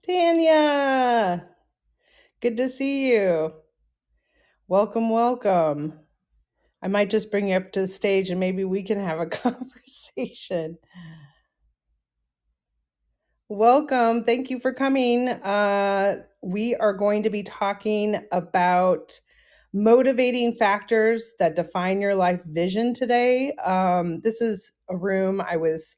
Tanya, good to see you. Welcome, welcome. I might just bring you up to the stage and maybe we can have a conversation. Welcome. Thank you for coming. We are going to be talking about motivating factors that define your life vision today. This is a room I was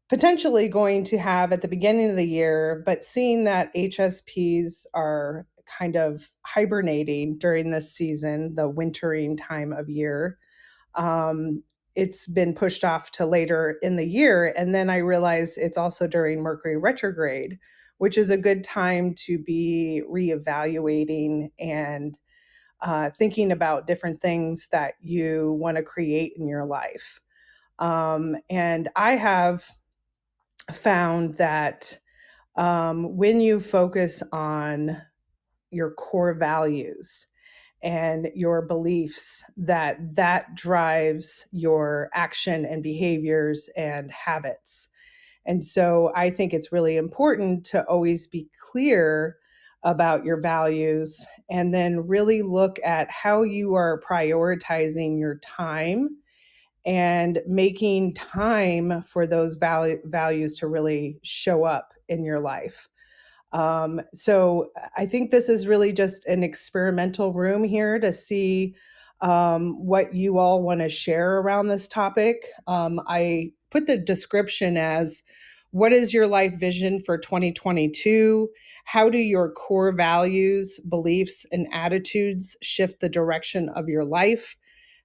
potentially going to have at the beginning of the year, but seeing that HSPs are kind of hibernating during this season, the wintering time of year, um, it's been pushed off to later in the year. And then I realized it's also during Mercury retrograde, which is a good time to be reevaluating and thinking about different things that you want to create in your life. And I have found that when you focus on your core values and your beliefs, that drives your action and behaviors and habits. And so I think it's really important to always be clear about your values and then really look at how you are prioritizing your time and making time for those values to really show up in your life. So I think this is really just an experimental room here to see what you all want to share around this topic. I put the description as what is your life vision for 2022? How do your core values, beliefs, and attitudes shift the direction of your life?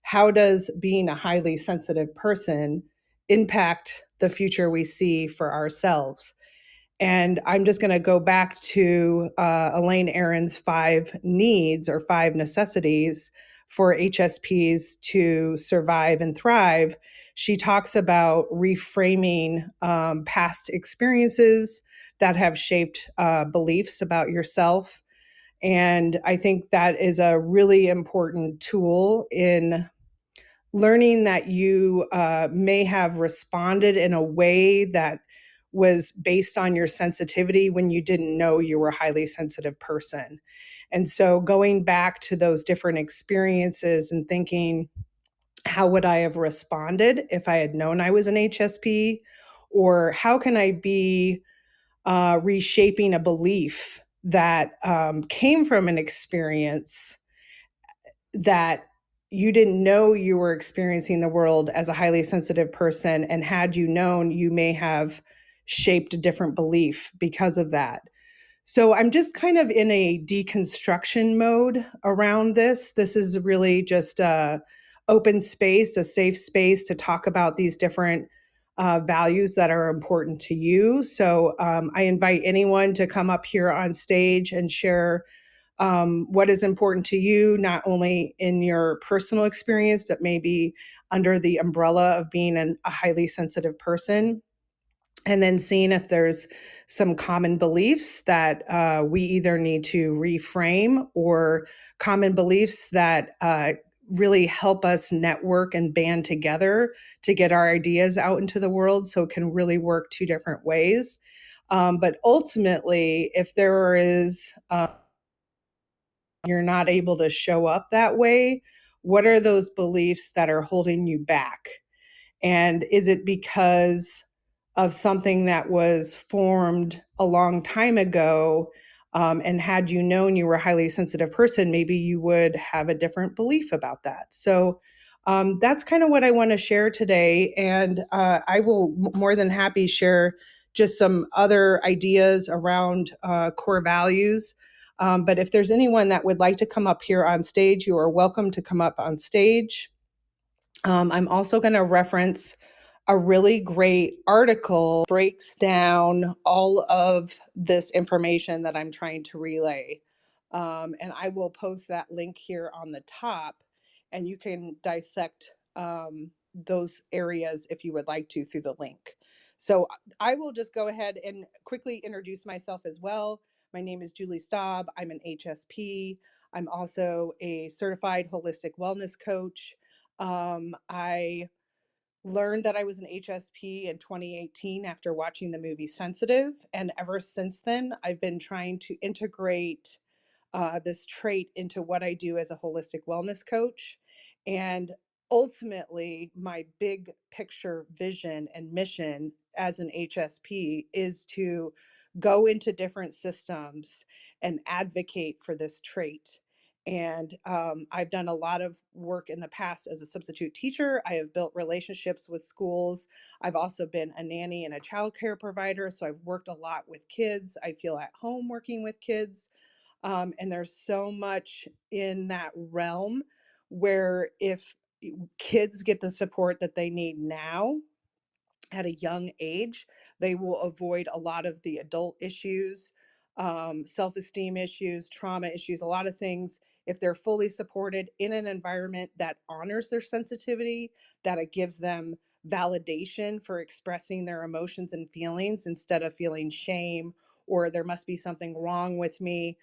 How does being a highly sensitive person impact the future we see for ourselves? And I'm just going to go back to Elaine Aron's 5 needs or 5 necessities for HSPs to survive and thrive. She talks about reframing past experiences that have shaped beliefs about yourself. And I think that is a really important tool in learning that you may have responded in a way that was based on your sensitivity when you didn't know you were a highly sensitive person. And so going back to those different experiences and thinking, how would I have responded if I had known I was an HSP? Or how can I be reshaping a belief that came from an experience that you didn't know you were experiencing the world as a highly sensitive person, and had you known, you may have shaped a different belief because of that. So I'm just kind of in a deconstruction mode around this. This is really just a open space, a safe space to talk about these different values that are important to you. So I invite anyone to come up here on stage and share what is important to you, not only in your personal experience, but maybe under the umbrella of being a highly sensitive person. And then seeing if there's some common beliefs that we either need to reframe, or common beliefs that really help us network and band together to get our ideas out into the world, so it can really work 2 different ways. But ultimately, if there is you're not able to show up that way, what are those beliefs that are holding you back? And is it because of something that was formed a long time ago? And had you known you were a highly sensitive person, maybe you would have a different belief about that. So that's kind of what I want to share today. And I will more than happy share just some other ideas around core values. But if there's anyone that would like to come up here on stage, you are welcome to come up on stage. I'm also going to reference a really great article that breaks down all of this information that I'm trying to relay. And I will post that link here on the top, and you can dissect those areas if you would like to through the link. So I will just go ahead and quickly introduce myself as well. My name is Julie Staub. I'm an HSP. I'm also a certified holistic wellness coach. I learned that I was an HSP in 2018 after watching the movie Sensitive. And ever since then, I've been trying to integrate this trait into what I do as a holistic wellness coach. And ultimately, my big picture vision and mission as an HSP is to go into different systems and advocate for this trait. And I've done a lot of work in the past as a substitute teacher. I have built relationships with schools. I've also been a nanny and a childcare provider. So I've worked a lot with kids. I feel at home working with kids. And there's so much in that realm where if kids get the support that they need now, at a young age, they will avoid a lot of the adult issues, self esteem issues, trauma issues, a lot of things. If they're fully supported in an environment that honors their sensitivity, that it gives them validation for expressing their emotions and feelings instead of feeling shame or there must be something wrong with me.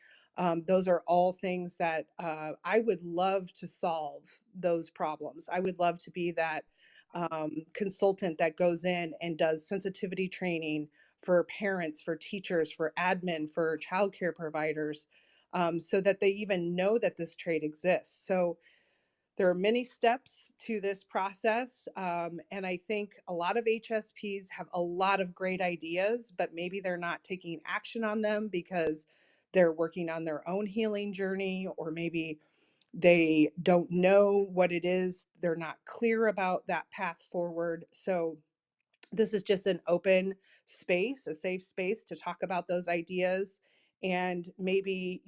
Those are all things that I would love to solve those problems. I would love to be that consultant that goes in and does sensitivity training for parents, for teachers, for admin, for childcare providers, so that they even know that this trait exists. So there are many steps to this process. And I think a lot of HSPs have a lot of great ideas, but maybe they're not taking action on them because they're working on their own healing journey, or maybe they don't know what it is. They're not clear about that path forward. So this is just an open space, a safe space to talk about those ideas. And maybe,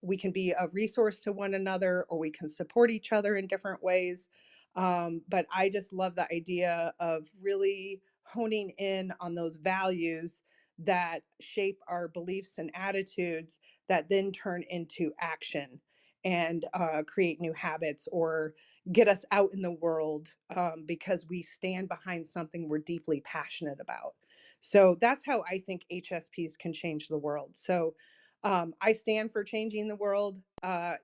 we can be a resource to one another or we can support each other in different ways. But I just love the idea of really honing in on those values that shape our beliefs and attitudes that then turn into action and create new habits or get us out in the world because we stand behind something we're deeply passionate about. So that's how I think HSPs can change the world. So I stand for changing the world,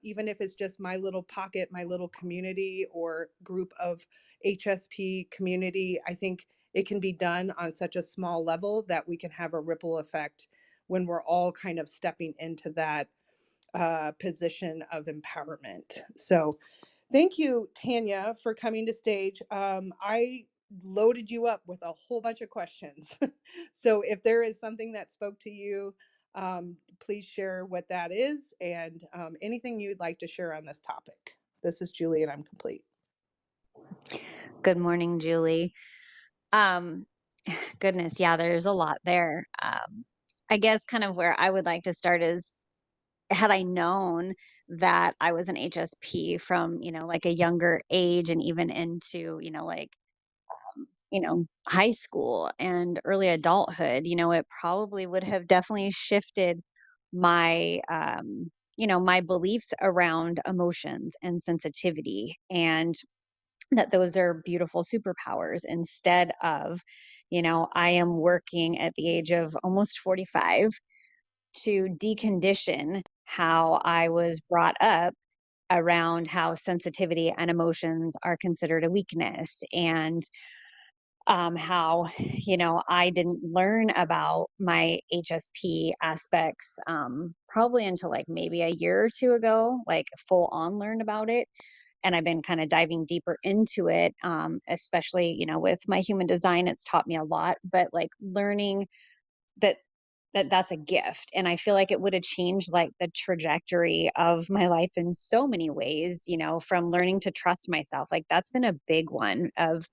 even if it's just my little pocket, my little community or group of HSP community. I think it can be done on such a small level that we can have a ripple effect when we're all kind of stepping into that position of empowerment. So thank you, Tanya, for coming to stage. I loaded you up with a whole bunch of questions. So if there is something that spoke to you, please share what that is and anything you'd like to share on this topic. This is Julie, and I'm complete. Good morning, Julie. Um, Goodness, yeah, there's a lot there. I guess kind of where I would like to start is had I known that I was an HSP from, like a younger age and even into, high school and early adulthood, it probably would have definitely shifted my, my beliefs around emotions and sensitivity. And that those are beautiful superpowers instead of, I am working at the age of almost 45 to decondition how I was brought up around how sensitivity and emotions are considered a weakness and how I didn't learn about my HSP aspects probably until like maybe a year or two ago, like full on learn about it, and I've been kind of diving deeper into it, especially with my human design. It's taught me a lot, but like learning that that's a gift, and I feel like it would have changed like the trajectory of my life in so many ways. From learning to trust myself, like that's been a big one of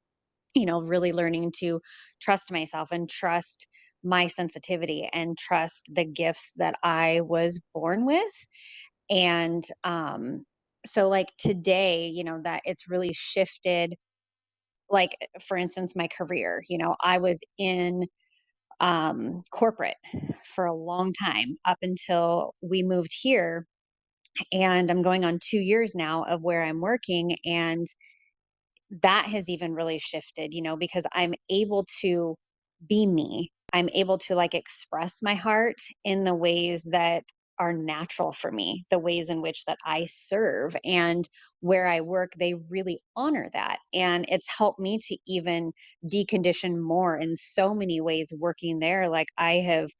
really learning to trust myself and trust my sensitivity and trust the gifts that I was born with. And so like today, that it's really shifted, like for instance, my career, I was in corporate for a long time up until we moved here. And I'm going on 2 years now of where I'm working. And that has even really shifted, because I'm able to be me. I'm able to like express my heart in the ways that are natural for me, the ways in which that I serve. And where I work, they really honor that. And it's helped me to even decondition more in so many ways working there. Like I have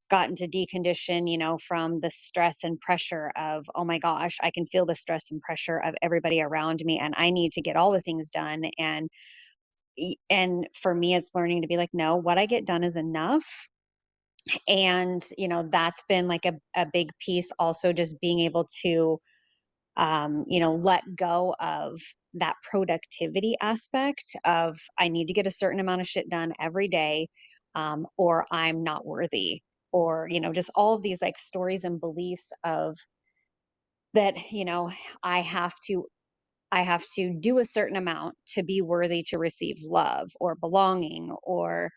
gotten to decondition, from the stress and pressure of, oh my gosh, I can feel the stress and pressure of everybody around me and I need to get all the things done. And for me, it's learning to be like, no, what I get done is enough. And, that's been like a big piece also, just being able to, let go of that productivity aspect of I need to get a certain amount of shit done every day, or I'm not worthy, or, just all of these like stories and beliefs of that, I have to I have to do a certain amount to be worthy to receive love or belonging or,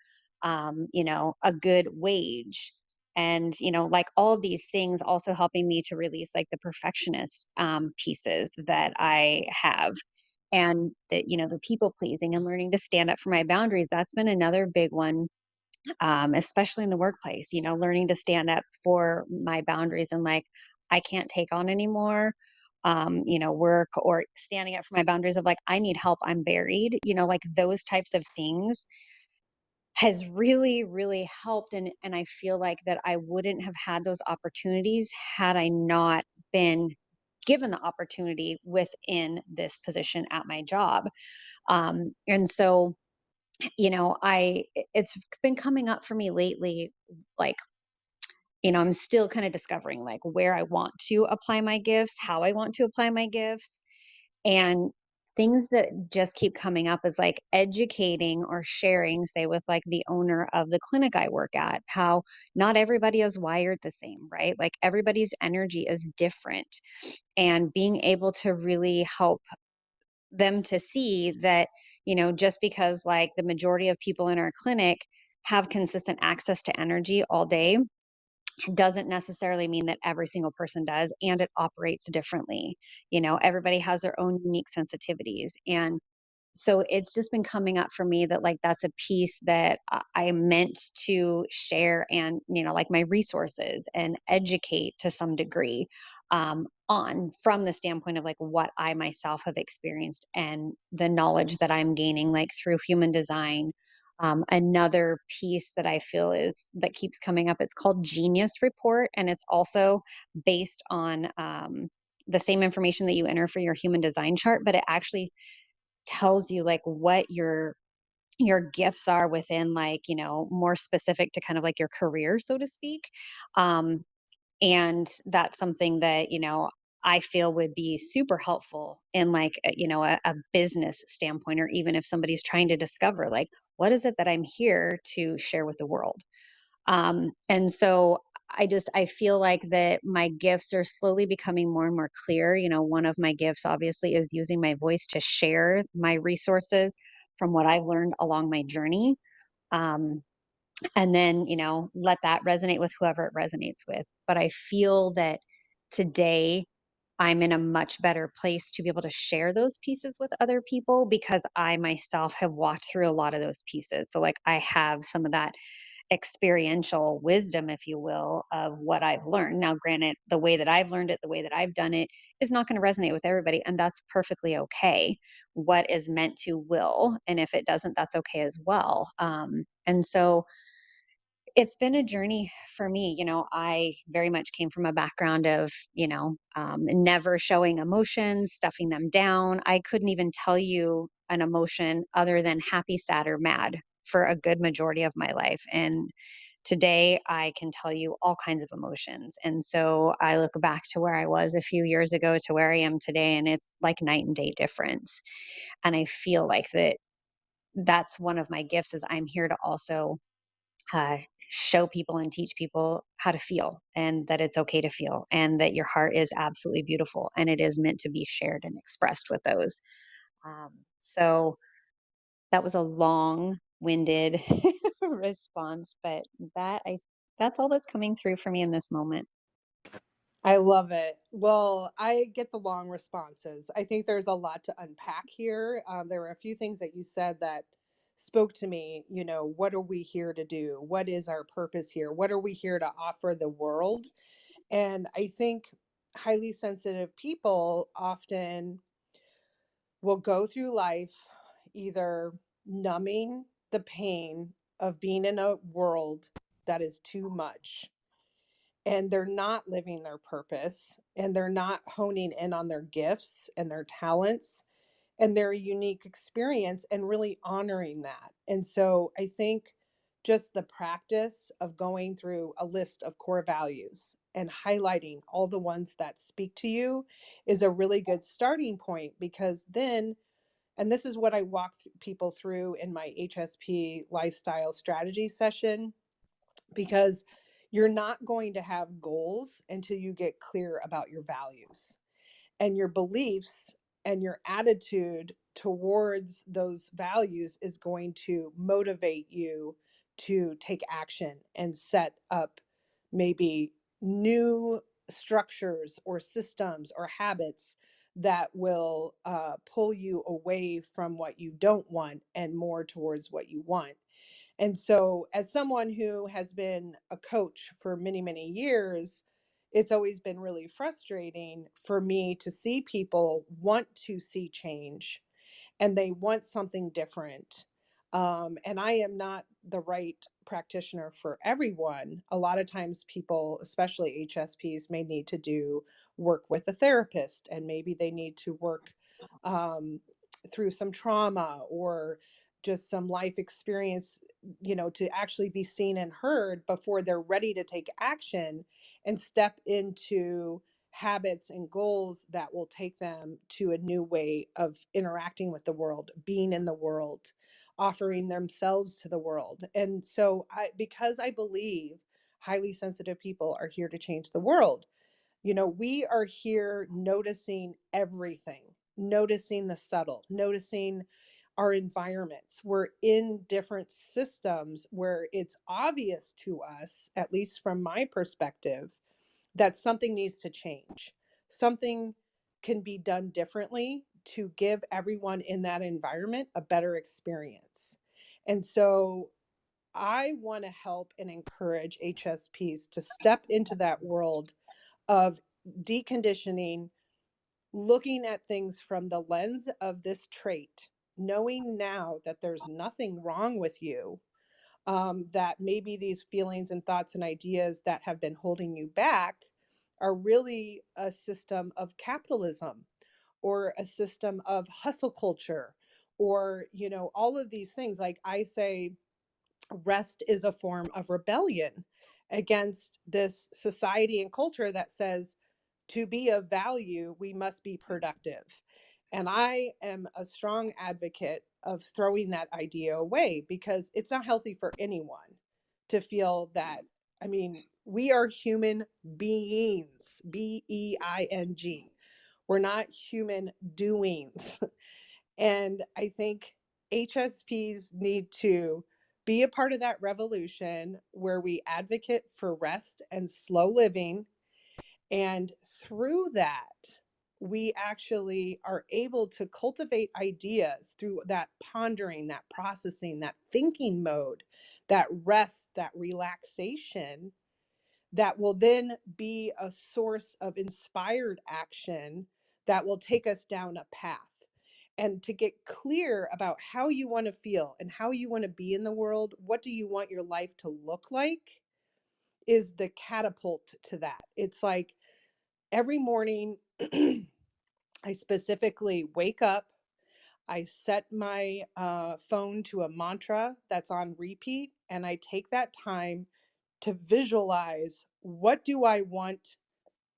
a good wage. And, like all of these things also helping me to release like the perfectionist pieces that I have. And that, the people pleasing and learning to stand up for my boundaries. That's been another big one, especially in the workplace, learning to stand up for my boundaries and like, I can't take on anymore, work or standing up for my boundaries of like, I need help, I'm buried, like those types of things has really, really helped. And I feel like that I wouldn't have had those opportunities had I not been given the opportunity within this position at my job. And so, it's been coming up for me lately, like, I'm still kind of discovering like where I want to apply my gifts, how I want to apply my gifts, and things that just keep coming up is like educating or sharing, say, with like the owner of the clinic I work at, how not everybody is wired the same, right? Like everybody's energy is different, and being able to really help them to see that, just because like the majority of people in our clinic have consistent access to energy all day doesn't necessarily mean that every single person does, and it operates differently. Everybody has their own unique sensitivities. And so it's just been coming up for me that like that's a piece that I meant to share, and like my resources and educate to some degree, on from the standpoint of like what I myself have experienced and the knowledge that I'm gaining like through human design. Another piece that I feel is that keeps coming up, it's called Genius Report, and it's also based on the same information that you enter for your human design chart, but it actually tells you like what your gifts are within like, more specific to kind of like your career, so to speak. um and that's something that, I feel would be super helpful in like a business standpoint, or even if somebody's trying to discover like what is it that I'm here to share with the world. And so I feel like that my gifts are slowly becoming more and more clear. One of my gifts obviously is using my voice to share my resources from what I've learned along my journey. Um, and then, let that resonate with whoever it resonates with. But I feel that today I'm in a much better place to be able to share those pieces with other people because I myself have walked through a lot of those pieces. So like I have some of that experiential wisdom, if you will, of what I've learned. Now, granted, the way that I've learned it, the way that I've done it is not going to resonate with everybody, and that's perfectly okay. What is meant to will, and if it doesn't, that's okay as well. And so it's been a journey for me. I very much came from a background of, never showing emotions, stuffing them down. I couldn't even tell you an emotion other than happy, sad, or mad for a good majority of my life. And today I can tell you all kinds of emotions. And so I look back to where I was a few years ago to where I am today, and it's like night and day difference. And I feel like that's one of my gifts is I'm here to also uh, show people and teach people how to feel, and that it's okay to feel, and that your heart is absolutely beautiful and it is meant to be shared and expressed with those. So that was a long winded response, but that I that's all that's coming through for me in this moment. I love it. Well, I get the long responses. I think there's a lot to unpack here. There were a few things that you said that spoke to me. What are we here to do? What is our purpose here? What are we here to offer the world? And I think highly sensitive people often will go through life either numbing the pain of being in a world that is too much, and they're not living their purpose, and they're not honing in on their gifts and their talents and their unique experience and really honoring that. And so I think just the practice of going through a list of core values and highlighting all the ones that speak to you is a really good starting point, because then, and this is what I walk people through in my HSP lifestyle strategy session, because you're not going to have goals until you get clear about your values and your beliefs, and your attitude towards those values is going to motivate you to take action and set up maybe new structures or systems or habits that will pull you away from what you don't want and more towards what you want. And so, as someone who has been a coach for many, many years, it's always been really frustrating for me to see people want to see change and they want something different. And I am not the right practitioner for everyone. A lot of times, people, especially HSPs, may need to do work with a therapist, and maybe they need to work um, through some trauma or just some life experience, to actually be seen and heard before they're ready to take action and step into habits and goals that will take them to a new way of interacting with the world, being in the world, offering themselves to the world. And so because I believe highly sensitive people are here to change the world, we are here noticing everything, noticing the subtle, noticing our environments. We're in different systems where it's obvious to us, at least from my perspective, that something needs to change. Something can be done differently to give everyone in that environment a better experience. And so I want to help and encourage HSPs to step into that world of deconditioning, looking at things from the lens of this trait, knowing now that there's nothing wrong with you, that maybe these feelings and thoughts and ideas that have been holding you back are really a system of capitalism or a system of hustle culture, or all of these things. Like I say, rest is a form of rebellion against this society and culture that says to be of value, we must be productive. And I am a strong advocate of throwing that idea away, because it's not healthy for anyone to feel that. I mean, we are human beings, BEING. We're not human doings. And I think HSPs need to be a part of that revolution where we advocate for rest and slow living. And through that, we actually are able to cultivate ideas through that pondering, that processing, that thinking mode, that rest, that relaxation, that will then be a source of inspired action that will take us down a path. And to get clear about how you want to feel and how you want to be in the world, what do you want your life to look like, is the catapult to that. It's like every morning, I specifically wake up, I set my phone to a mantra that's on repeat, and I take that time to visualize, what do I want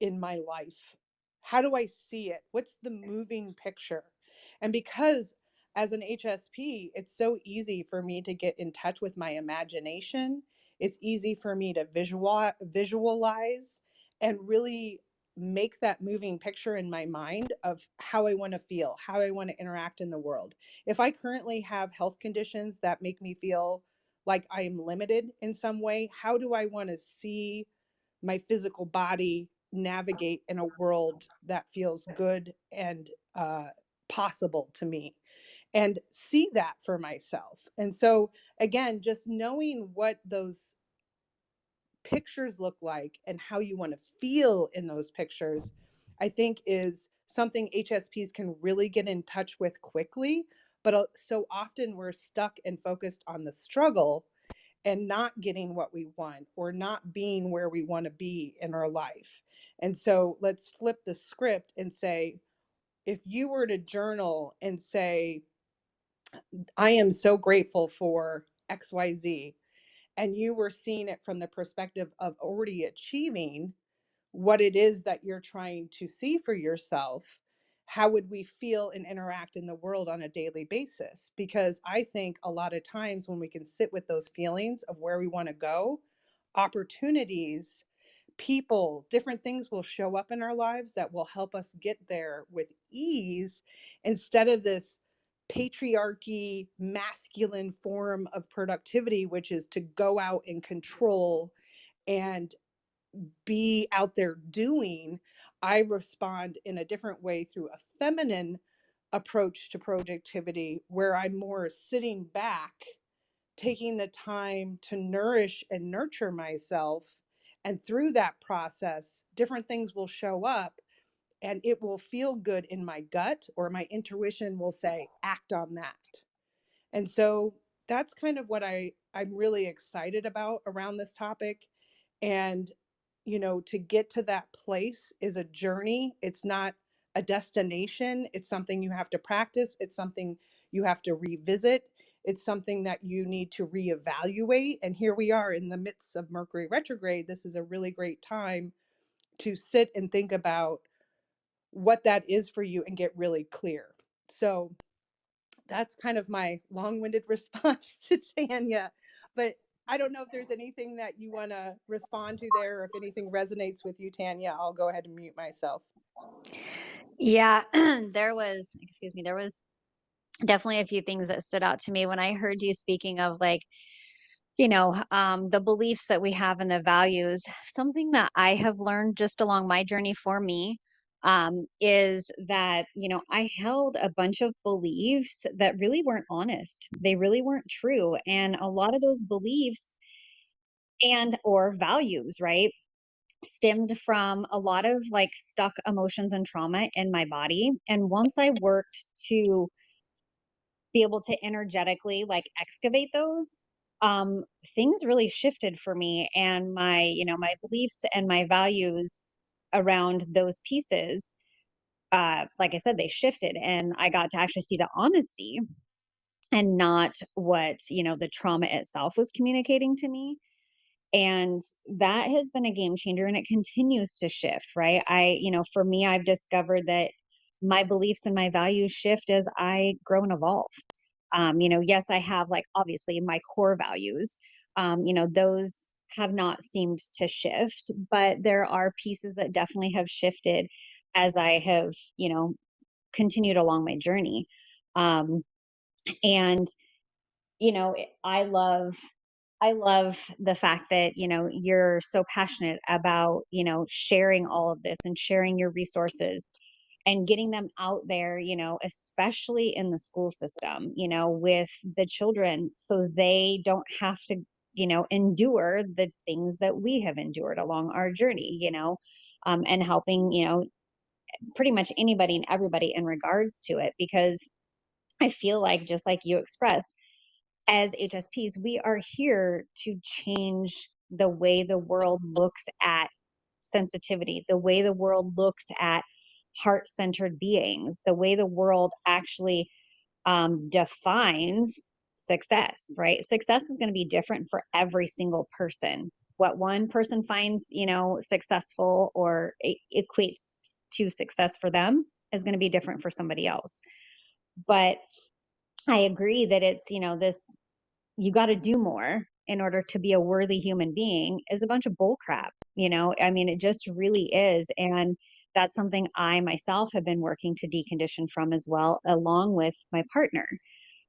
in my life? How do I see it? What's the moving picture? And because as an HSP, it's so easy for me to get in touch with my imagination. It's easy for me to visualize and really make that moving picture in my mind of how I want to feel, how I want to interact in the world. If I currently have health conditions that make me feel like I am limited in some way, how do I want to see my physical body navigate in a world that feels good and possible to me, and see that for myself? And so, again, just knowing what those pictures look like and how you want to feel in those pictures, I think is something HSPs can really get in touch with quickly. But so often we're stuck and focused on the struggle and not getting what we want or not being where we want to be in our life. And so let's flip the script and say, if you were to journal and say, I am so grateful for XYZ, and you were seeing it from the perspective of already achieving what it is that you're trying to see for yourself, how would we feel and interact in the world on a daily basis? Because I think a lot of times when we can sit with those feelings of where we want to go, opportunities, people, different things will show up in our lives that will help us get there with ease instead of this patriarchy, masculine form of productivity, which is to go out and control and be out there doing. I respond in a different way through a feminine approach to productivity where I'm more sitting back, taking the time to nourish and nurture myself. And through that process, different things will show up and it will feel good in my gut, or my intuition will say, act on that. And so that's kind of what I'm really excited about around this topic. And, to get to that place is a journey. It's not a destination. It's something you have to practice. It's something you have to revisit. It's something that you need to reevaluate. And here we are in the midst of Mercury retrograde. This is a really great time to sit and think about what that is for you and get really clear. So, that's kind of my long-winded response to Tanya. But I don't know if there's anything that you want to respond to there, or if anything resonates with you, Tanya. I'll go ahead and mute myself. Yeah, there was definitely a few things that stood out to me when I heard you speaking of like, the beliefs that we have and the values. Something that I have learned just along my journey for me is that, I held a bunch of beliefs that really weren't honest. They really weren't true. And a lot of those beliefs and or values, right, stemmed from a lot of like stuck emotions and trauma in my body. And once I worked to be able to energetically like excavate those, things really shifted for me, and my beliefs and my values around those pieces, like I said, they shifted, and I got to actually see the honesty and not what, the trauma itself was communicating to me. And that has been a game changer, and it continues to shift, right? For me, I've discovered that my beliefs and my values shift as I grow and evolve. Yes, I have like obviously my core values. Those have not seemed to shift, but there are pieces that definitely have shifted as I have, continued along my journey. Um, and, you know, I love I love the fact that, you're so passionate about, sharing all of this and sharing your resources and getting them out there, especially in the school system, with the children so they don't have to, endure the things that we have endured along our journey, and helping, pretty much anybody and everybody in regards to it. Because I feel like, just like you expressed, as HSPs, we are here to change the way the world looks at sensitivity, the way the world looks at heart centered beings, the way the world actually defines success, right? Success is going to be different for every single person. What one person finds, successful or equates to success for them is going to be different for somebody else. But I agree that it's, this you got to do more in order to be a worthy human being is a bunch of bull crap. I mean, it just really is. And that's something I myself have been working to decondition from as well, along with my partner,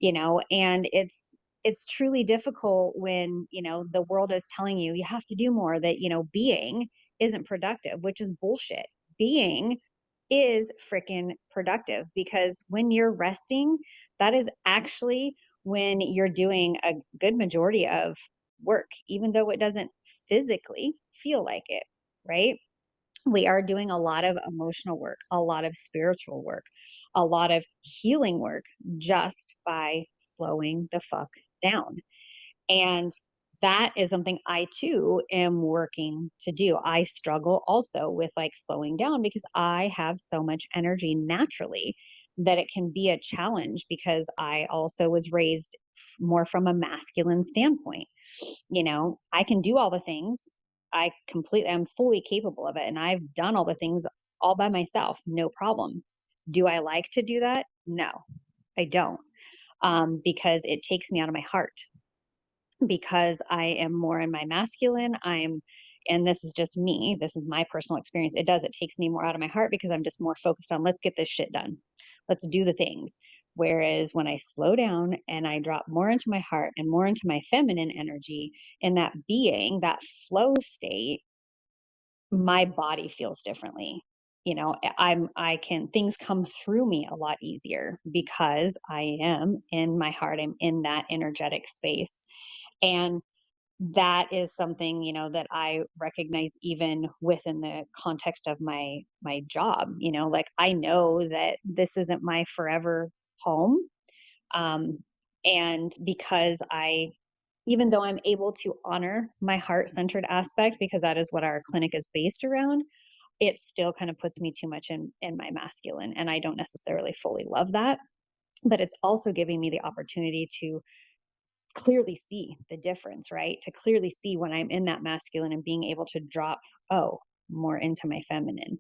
and it's truly difficult when, the world is telling you you have to do more, that, being isn't productive, which is bullshit. Being is freaking productive, because when you're resting, that is actually when you're doing a good majority of work, even though it doesn't physically feel like it, right? We are doing a lot of emotional work, a lot of spiritual work, a lot of healing work just by slowing the fuck down. And that is something I too am working to do. I struggle also with like slowing down because I have so much energy naturally that it can be a challenge because I also was raised more from a masculine standpoint. You know, I can do all the things. I'm fully capable of it. And I've done all the things all by myself, no problem. Do I like to do that? No, I don't. Because it takes me out of my heart because I am more in my masculine. And this is just me. This is my personal experience. It takes me more out of my heart because I'm just more focused on let's get this shit done. Let's do the things. Whereas when I slow down and I drop more into my heart and more into my feminine energy in that being, that flow state, my body feels differently. You know, things come through me a lot easier because I am in my heart. I'm in that energetic space. And that is something, you know, that I recognize even within the context of my job. You know, like I know that this isn't my forever home. um and because I even though I'm able to honor my heart centered aspect because that is what our clinic is based around, it still kind of puts me too much in my masculine, and I don't necessarily fully love that. But it's also giving me the opportunity to clearly see the difference, right? To clearly see when I'm in that masculine and being able to drop, oh, more into my feminine.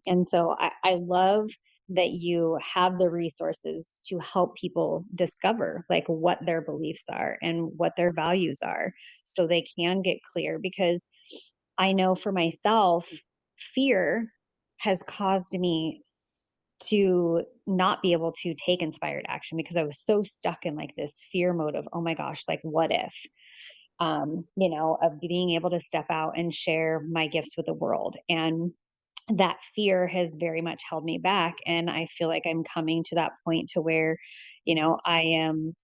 And so I love that you have the resources to help people discover like what their beliefs are and what their values are so they can get clear. Because I know for myself, fear has caused me to not be able to take inspired action because I was so stuck in like this fear mode of, oh my gosh, like what if, you know, of being able to step out and share my gifts with the world. And that fear has very much held me back. And I feel like I'm coming to that point to where, you know, I am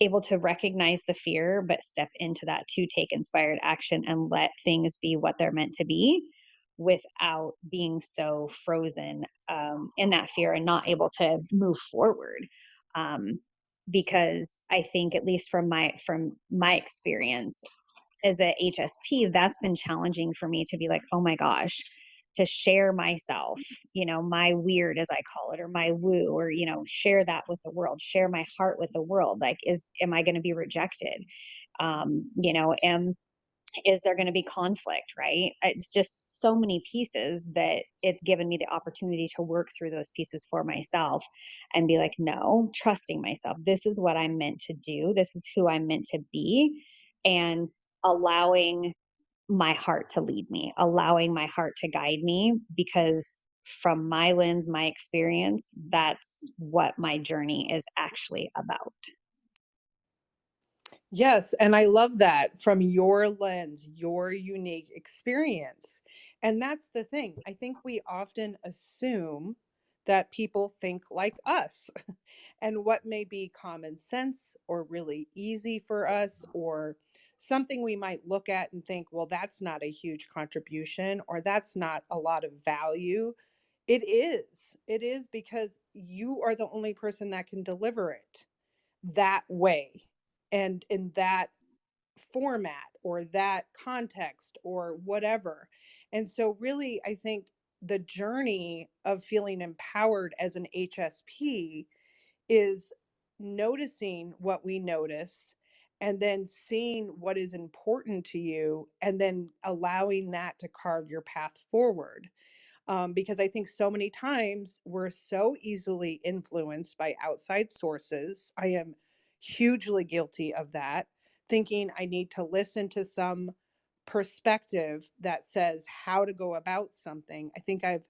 able to recognize the fear, but step into that to take inspired action and let things be what they're meant to be without being so frozen in that fear and not able to move forward. Um, because I think, at least from my experience, as a HSP, that's been challenging for me to be like, oh my gosh, to share myself, you know, my weird, as I call it, or my woo, or, you know, share that with the world, share my heart with the world. Like, am I going to be rejected? You know, is there going to be conflict, right? It's just so many pieces that it's given me the opportunity to work through those pieces for myself and be like, no, trusting myself. This is what I'm meant to do. This is who I'm meant to be. And allowing my heart to lead me, allowing my heart to guide me, because from my lens, my experience, that's what my journey is actually about. Yes, and I love that from your lens, your unique experience. And that's the thing. I think we often assume that people think like us and what may be common sense or really easy for us or something we might look at and think, well, that's not a huge contribution or that's not a lot of value. It is. It is because you are the only person that can deliver it that way and in that format or that context or whatever. And so, really, I think the journey of feeling empowered as an HSP is noticing what we notice and then seeing what is important to you and then allowing that to carve your path forward. Because I think so many times we're so easily influenced by outside sources. I am hugely guilty of that, thinking I need to listen to some perspective that says how to go about something. I think I've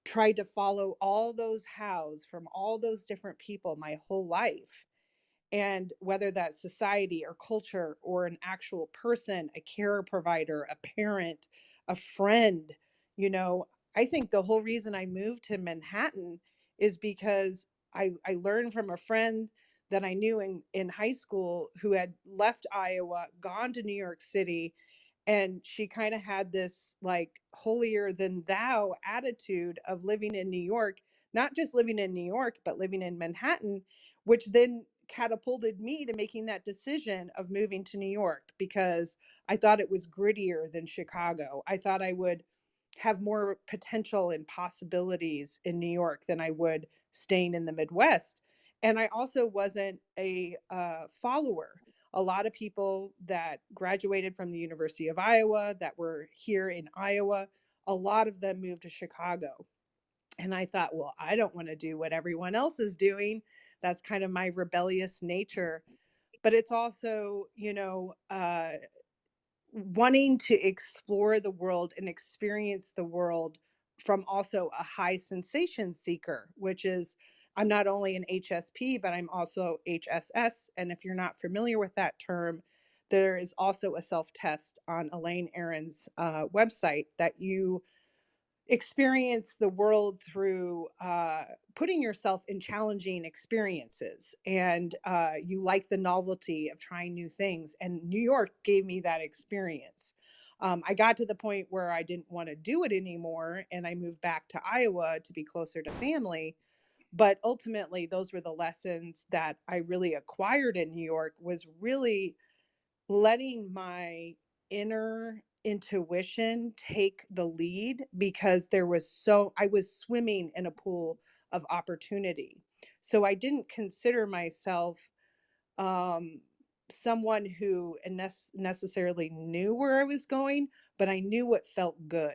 tried to follow all those hows from all those different people my whole life. And whether that's society or culture or an actual person, a care provider, a parent, a friend, you know, I think the whole reason I moved to Manhattan is because I learned from a friend that I knew in high school who had left Iowa, gone to New York City, and she kind of had this like holier than thou attitude of living in New York, not just living in New York, but living in Manhattan, which then catapulted me to making that decision of moving to New York because I thought it was grittier than Chicago. I thought I would have more potential and possibilities in New York than I would staying in the Midwest. And I also wasn't a follower. A lot of people that graduated from the University of Iowa that were here in Iowa, a lot of them moved to Chicago. And I thought, well, I don't want to do what everyone else is doing. That's kind of my rebellious nature. But it's also, wanting to explore the world and experience the world from also a high sensation seeker, which is I'm not only an HSP, but I'm also HSS. And if you're not familiar with that term, there is also a self test on Elaine Aron's website that you experience the world through putting yourself in challenging experiences and you like the novelty of trying new things, and New York gave me that experience. I got to the point where I didn't want to do it anymore and I moved back to Iowa to be closer to family, but ultimately those were the lessons that I really acquired in New York, was really letting my inner intuition take the lead because I was swimming in a pool of opportunity. So I didn't consider myself um, someone who necessarily knew where I was going, but I knew what felt good.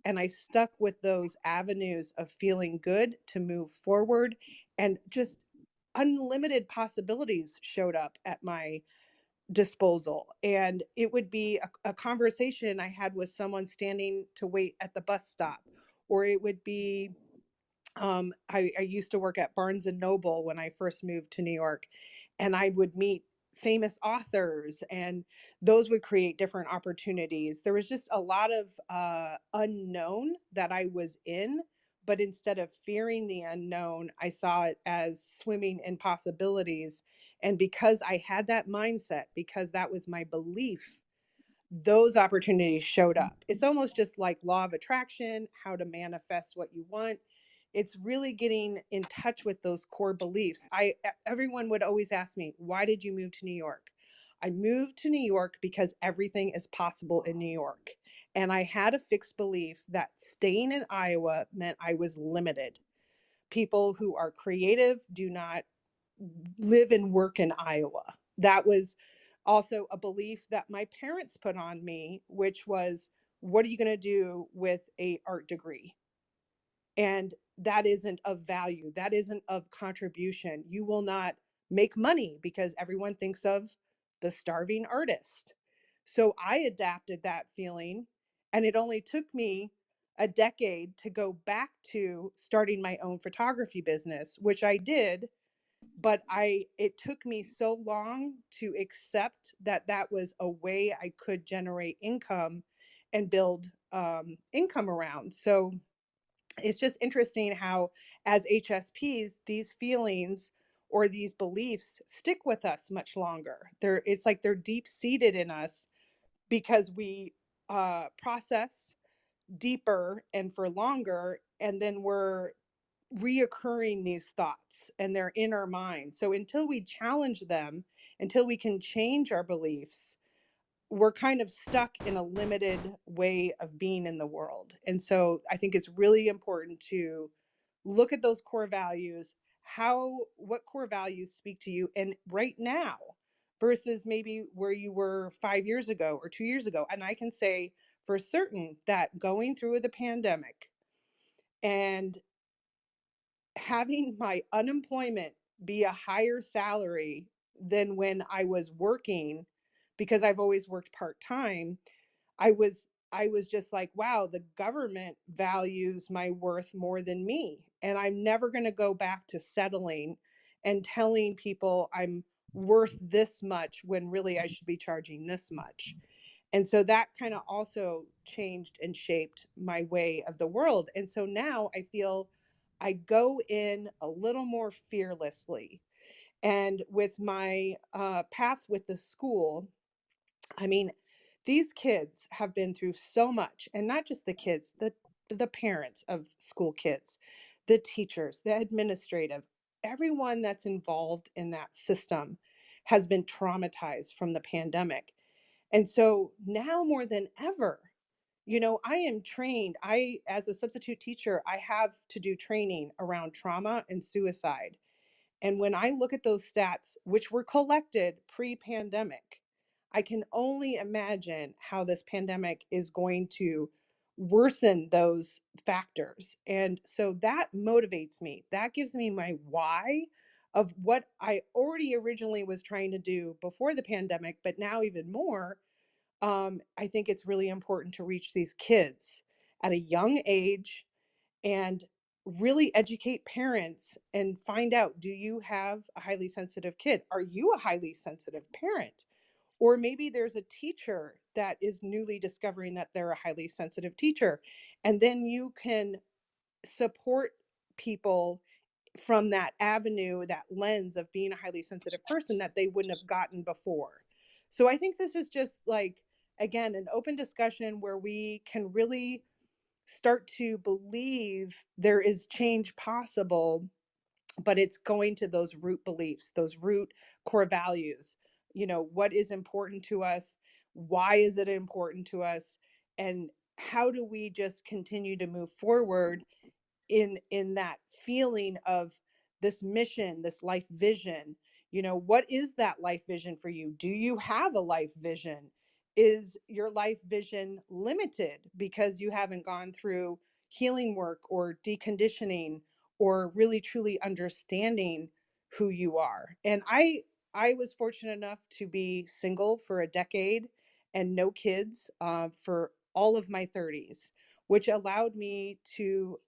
And I stuck with those avenues of feeling good to move forward, and just unlimited possibilities showed up at my disposal. And it would be a conversation I had with someone standing to wait at the bus stop, or it would be I used to work at Barnes and Noble when I first moved to New York, and I would meet famous authors, and those would create different opportunities. There was just a lot of unknown that I was in, but instead of fearing the unknown, I saw it as swimming in possibilities. And because I had that mindset, because that was my belief, those opportunities showed up. It's almost just like law of attraction, how to manifest what you want. It's really getting in touch with those core beliefs. Everyone would always ask me, "Why did you move to New York?" I moved to New York because everything is possible in New York. And I had a fixed belief that staying in Iowa meant I was limited. People who are creative do not live and work in Iowa. That was also a belief that my parents put on me, which was, what are you going to do with a art degree? And that isn't of value. That isn't of contribution. You will not make money because everyone thinks of the starving artist. So I adapted that feeling, and it only took me a decade to go back to starting my own photography business, which I did. But it took me so long to accept that that was a way I could generate income and build income around. So it's just interesting how, as HSPs, these feelings or these beliefs stick with us much longer. It's like they're deep seated in us because we process deeper and for longer, and then we're reoccurring these thoughts and they're in our mind. So until we challenge them, until we can change our beliefs, we're kind of stuck in a limited way of being in the world. And so I think it's really important to look at those core values, what core values speak to you and right now versus maybe where you were 5 years ago or 2 years ago. And I can say for certain that going through the pandemic and having my unemployment be a higher salary than when I was working, because I've always worked part-time, I was just like, wow, the government values my worth more than me. And I'm never going to go back to settling and telling people I'm worth this much when really I should be charging this much. And so that kind of also changed and shaped my way of the world. And so now I feel I go in a little more fearlessly. And with my path with the school, I mean, these kids have been through so much, and not just the kids, the parents of school kids, the teachers, the administrative, everyone that's involved in that system has been traumatized from the pandemic. And so now more than ever, I am trained. As a substitute teacher, I have to do training around trauma and suicide. And when I look at those stats, which were collected pre pandemic, I can only imagine how this pandemic is going to worsen those factors. And so that motivates me. That gives me my why of what I already originally was trying to do before the pandemic, but now even more. I think it's really important to reach these kids at a young age and really educate parents and find out, do you have a highly sensitive kid? Are you a highly sensitive parent? Or maybe there's a teacher that is newly discovering that they're a highly sensitive teacher. And then you can support people from that avenue, that lens of being a highly sensitive person that they wouldn't have gotten before. So I think this is just like, again, an open discussion where we can really start to believe there is change possible, but it's going to those root beliefs, those root core values. What is important to us? Why is it important to us? And how do we just continue to move forward in that feeling of this mission, this life vision? What is that life vision for you? Do you have a life vision? Is your life vision limited because you haven't gone through healing work or deconditioning or really truly understanding who you are? And I was fortunate enough to be single for a decade and no kids for all of my 30s, which allowed me to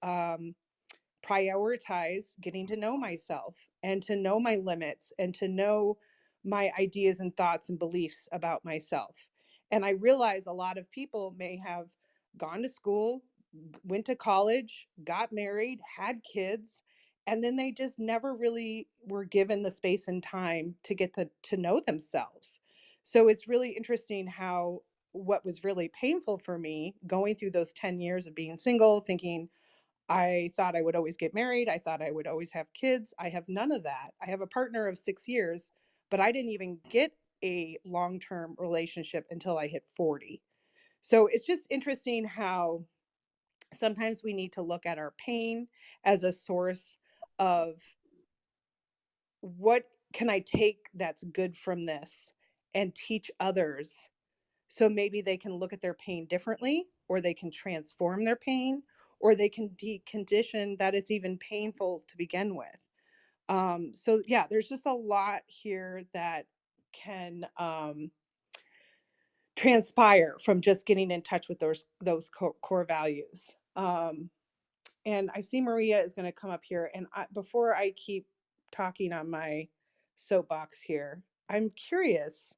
prioritize getting to know myself and to know my limits and to know my ideas and thoughts and beliefs about myself. And I realize a lot of people may have gone to school, went to college, got married, had kids, and then they just never really were given the space and time to get to know themselves. So it's really interesting how what was really painful for me going through those 10 years of being single, thinking, I thought I would always get married. I thought I would always have kids. I have none of that. I have a partner of 6 years, but I didn't even get a long term relationship until I hit 40. So it's just interesting how sometimes we need to look at our pain as a source of, what can I take that's good from this and teach others, so maybe they can look at their pain differently, or they can transform their pain, or they can decondition that it's even painful to begin with. So yeah, there's just a lot here that can transpire from just getting in touch with those core values. And I see Maria is going to come up here, and before I keep talking on my soapbox here, I'm curious,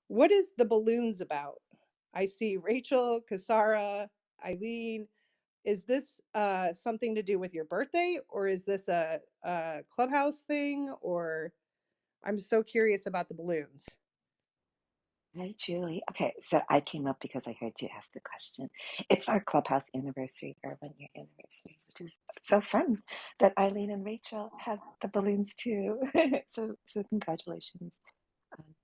what is the balloons about? I see Rachel, Kasara, Eileen. Is this something to do with your birthday, or is this a Clubhouse thing? Or I'm so curious about the balloons. Hi, Julie. Okay, so I came up because I heard you ask the question. It's our Clubhouse anniversary, our 1 year anniversary, which is so fun that Eileen and Rachel have the balloons too. So congratulations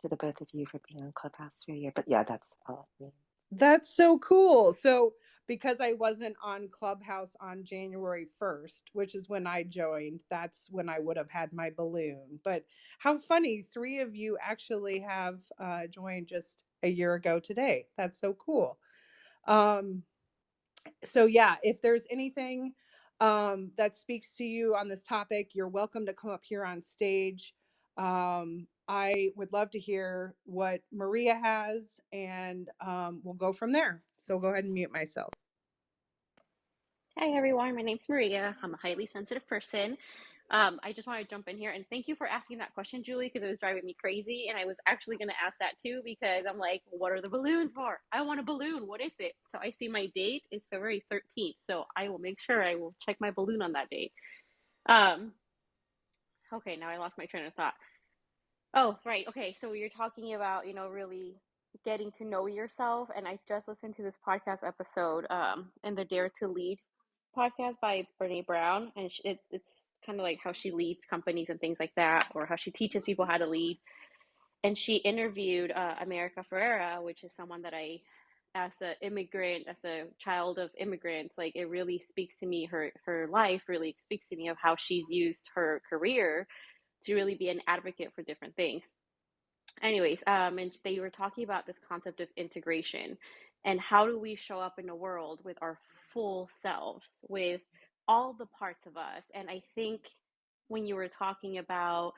to the both of you for being on Clubhouse for a year. But yeah, that's all it means. That's so cool. So, because I wasn't on Clubhouse on January 1st, which is when I joined, that's when I would have had my balloon. But how funny, three of you actually have joined just a year ago today. That's so cool. Um, so yeah, if there's anything that speaks to you on this topic, you're welcome to come up here on stage. I would love to hear what Maria has, and we'll go from there. So go ahead and mute myself. Hi everyone, my name's Maria. I'm a highly sensitive person. I just want to jump in here and thank you for asking that question, Julie, because it was driving me crazy. And I was actually going to ask that too because I'm like, what are the balloons for? I want a balloon. What is it? So I see my date is February 13th. So I will make sure I will check my balloon on that date. Um, okay, now I lost my train of thought. Oh, right. Okay. So you're talking about, really getting to know yourself. And I just listened to this podcast episode, in the Dare to Lead podcast by Brene Brown. And it's kind of like how she leads companies and things like that, or how she teaches people how to lead. And she interviewed America Ferrera, which is someone that as an immigrant, as a child of immigrants, like it really speaks to me. Her life really speaks to me of how she's used her career to really be an advocate for different things. Anyways, and they were talking about this concept of integration and how do we show up in the world with our full selves, with all the parts of us. And I think when you were talking about,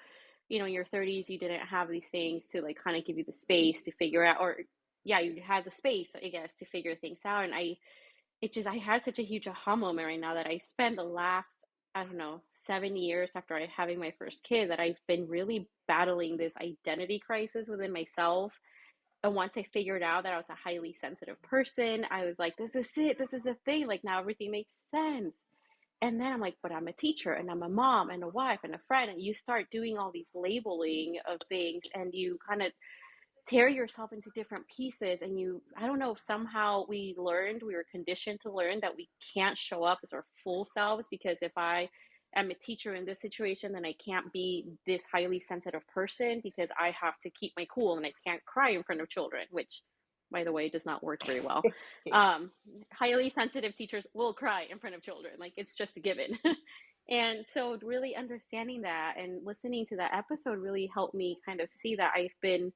in your 30s, you didn't have these things to like kind of give you the space to figure out, or yeah, you had the space, I guess, to figure things out. And I had such a huge aha moment right now that I spent the last, I don't know, 7 years after having my first kid, that I've been really battling this identity crisis within myself. And once I figured out that I was a highly sensitive person, I was like, this is it. This is the thing. Like now everything makes sense. And then I'm like, but I'm a teacher and I'm a mom and a wife and a friend. And you start doing all these labeling of things and you kind of tear yourself into different pieces. And I don't know, somehow we were conditioned to learn that we can't show up as our full selves, because if I am a teacher in this situation, then I can't be this highly sensitive person because I have to keep my cool and I can't cry in front of children, which by the way does not work very well. um, Highly sensitive teachers will cry in front of children, like it's just a given. And so really understanding that and listening to that episode really helped me kind of see that I've been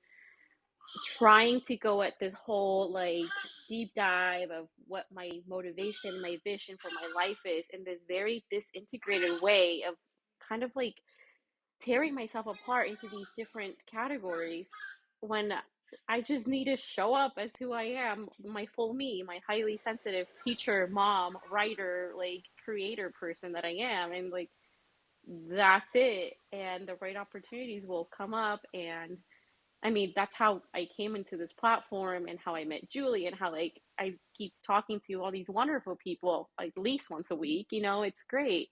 trying to go at this whole like deep dive of what my motivation, my vision for my life is, in this very disintegrated way of kind of like tearing myself apart into these different categories, when I just need to show up as who I am, my full me, my highly sensitive teacher, mom, writer, like creator person that I am. And like that's it. And the right opportunities will come up. And I mean, that's how I came into this platform and how I met Julie and how like I keep talking to all these wonderful people like at least once a week, it's great.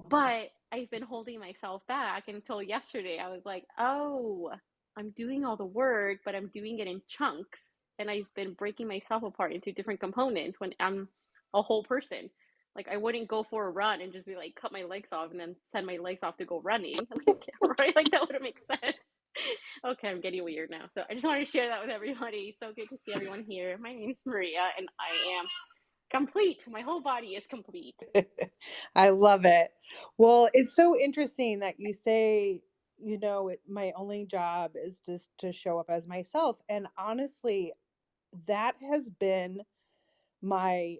But I've been holding myself back until yesterday. I was like, oh, I'm doing all the work, but I'm doing it in chunks. And I've been breaking myself apart into different components when I'm a whole person. Like I wouldn't go for a run and just be like cut my legs off and then send my legs off to go running. Right? Like that wouldn't make sense. Okay, I'm getting weird now. So I just wanted to share that with everybody. So good to see everyone here. My name is Maria and I am complete. My whole body is complete. I love it. Well, it's so interesting that you say, my only job is just to show up as myself. And honestly, that has been my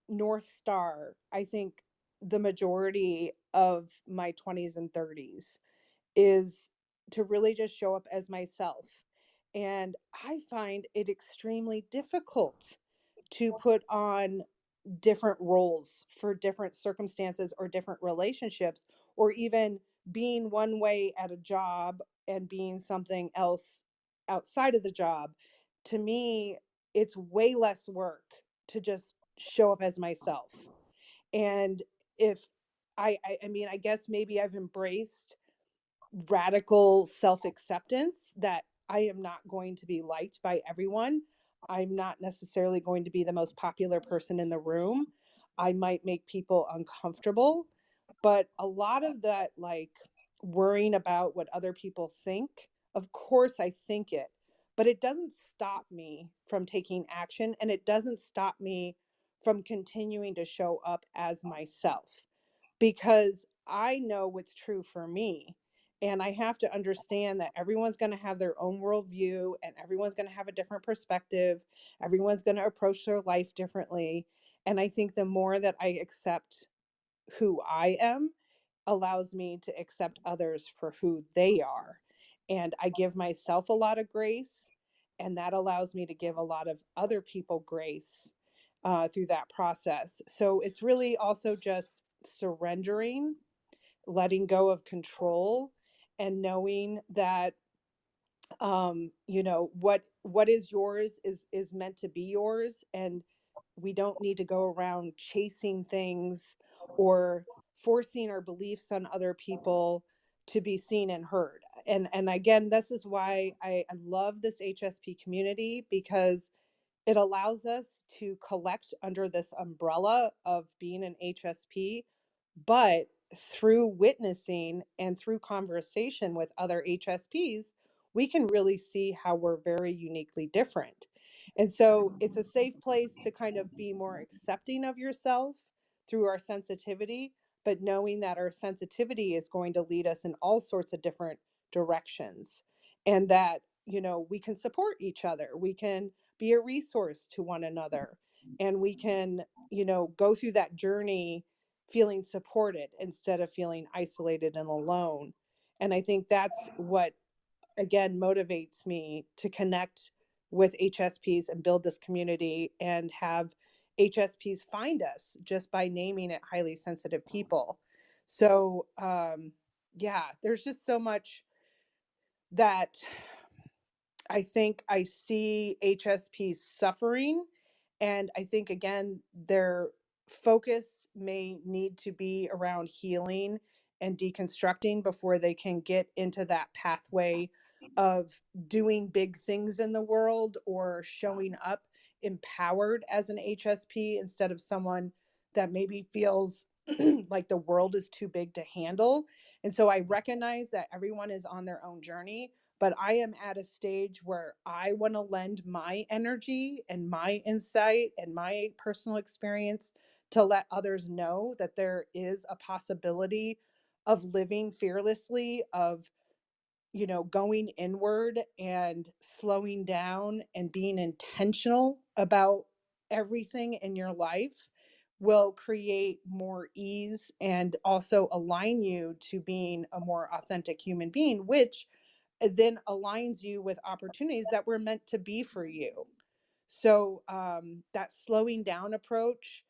North Star, I think, the majority of my 20s and 30s is to really just show up as myself. And I find it extremely difficult to put on different roles for different circumstances or different relationships, or even being one way at a job and being something else outside of the job. To me, it's way less work to just show up as myself. And if I mean, I guess maybe I've embraced radical self acceptance that I am not going to be liked by everyone. I'm not necessarily going to be the most popular person in the room. I might make people uncomfortable, but a lot of that, like worrying about what other people think, of course, I think it, but it doesn't stop me from taking action and it doesn't stop me from continuing to show up as myself because I know what's true for me. And I have to understand that everyone's going to have their own worldview and everyone's going to have a different perspective. Everyone's going to approach their life differently. And I think the more that I accept who I am, allows me to accept others for who they are. And I give myself a lot of grace, and that allows me to give a lot of other people grace through that process. So it's really also just surrendering, letting go of control, and knowing that what is yours is meant to be yours, and we don't need to go around chasing things or forcing our beliefs on other people to be seen and heard. and again, this is why I love this HSP community, because it allows us to collect under this umbrella of being an HSP, but through witnessing and through conversation with other HSPs, we can really see how we're very uniquely different. And so it's a safe place to kind of be more accepting of yourself through our sensitivity, but knowing that our sensitivity is going to lead us in all sorts of different directions, and that, we can support each other. We can be a resource to one another, and we can, go through that journey feeling supported instead of feeling isolated and alone. And I think that's what, again, motivates me to connect with HSPs and build this community and have HSPs find us just by naming it highly sensitive people. So, yeah, there's just so much that I think I see HSPs suffering. And I think, again, their focus may need to be around healing and deconstructing before they can get into that pathway of doing big things in the world or showing up empowered as an HSP instead of someone that maybe feels like the world is too big to handle. And so I recognize that everyone is on their own journey, but I am at a stage where I want to lend my energy and my insight and my personal experience to let others know that there is a possibility of living fearlessly, of, going inward and slowing down and being intentional about everything in your life will create more ease and also align you to being a more authentic human being, which then aligns you with opportunities that were meant to be for you. So that slowing down approach,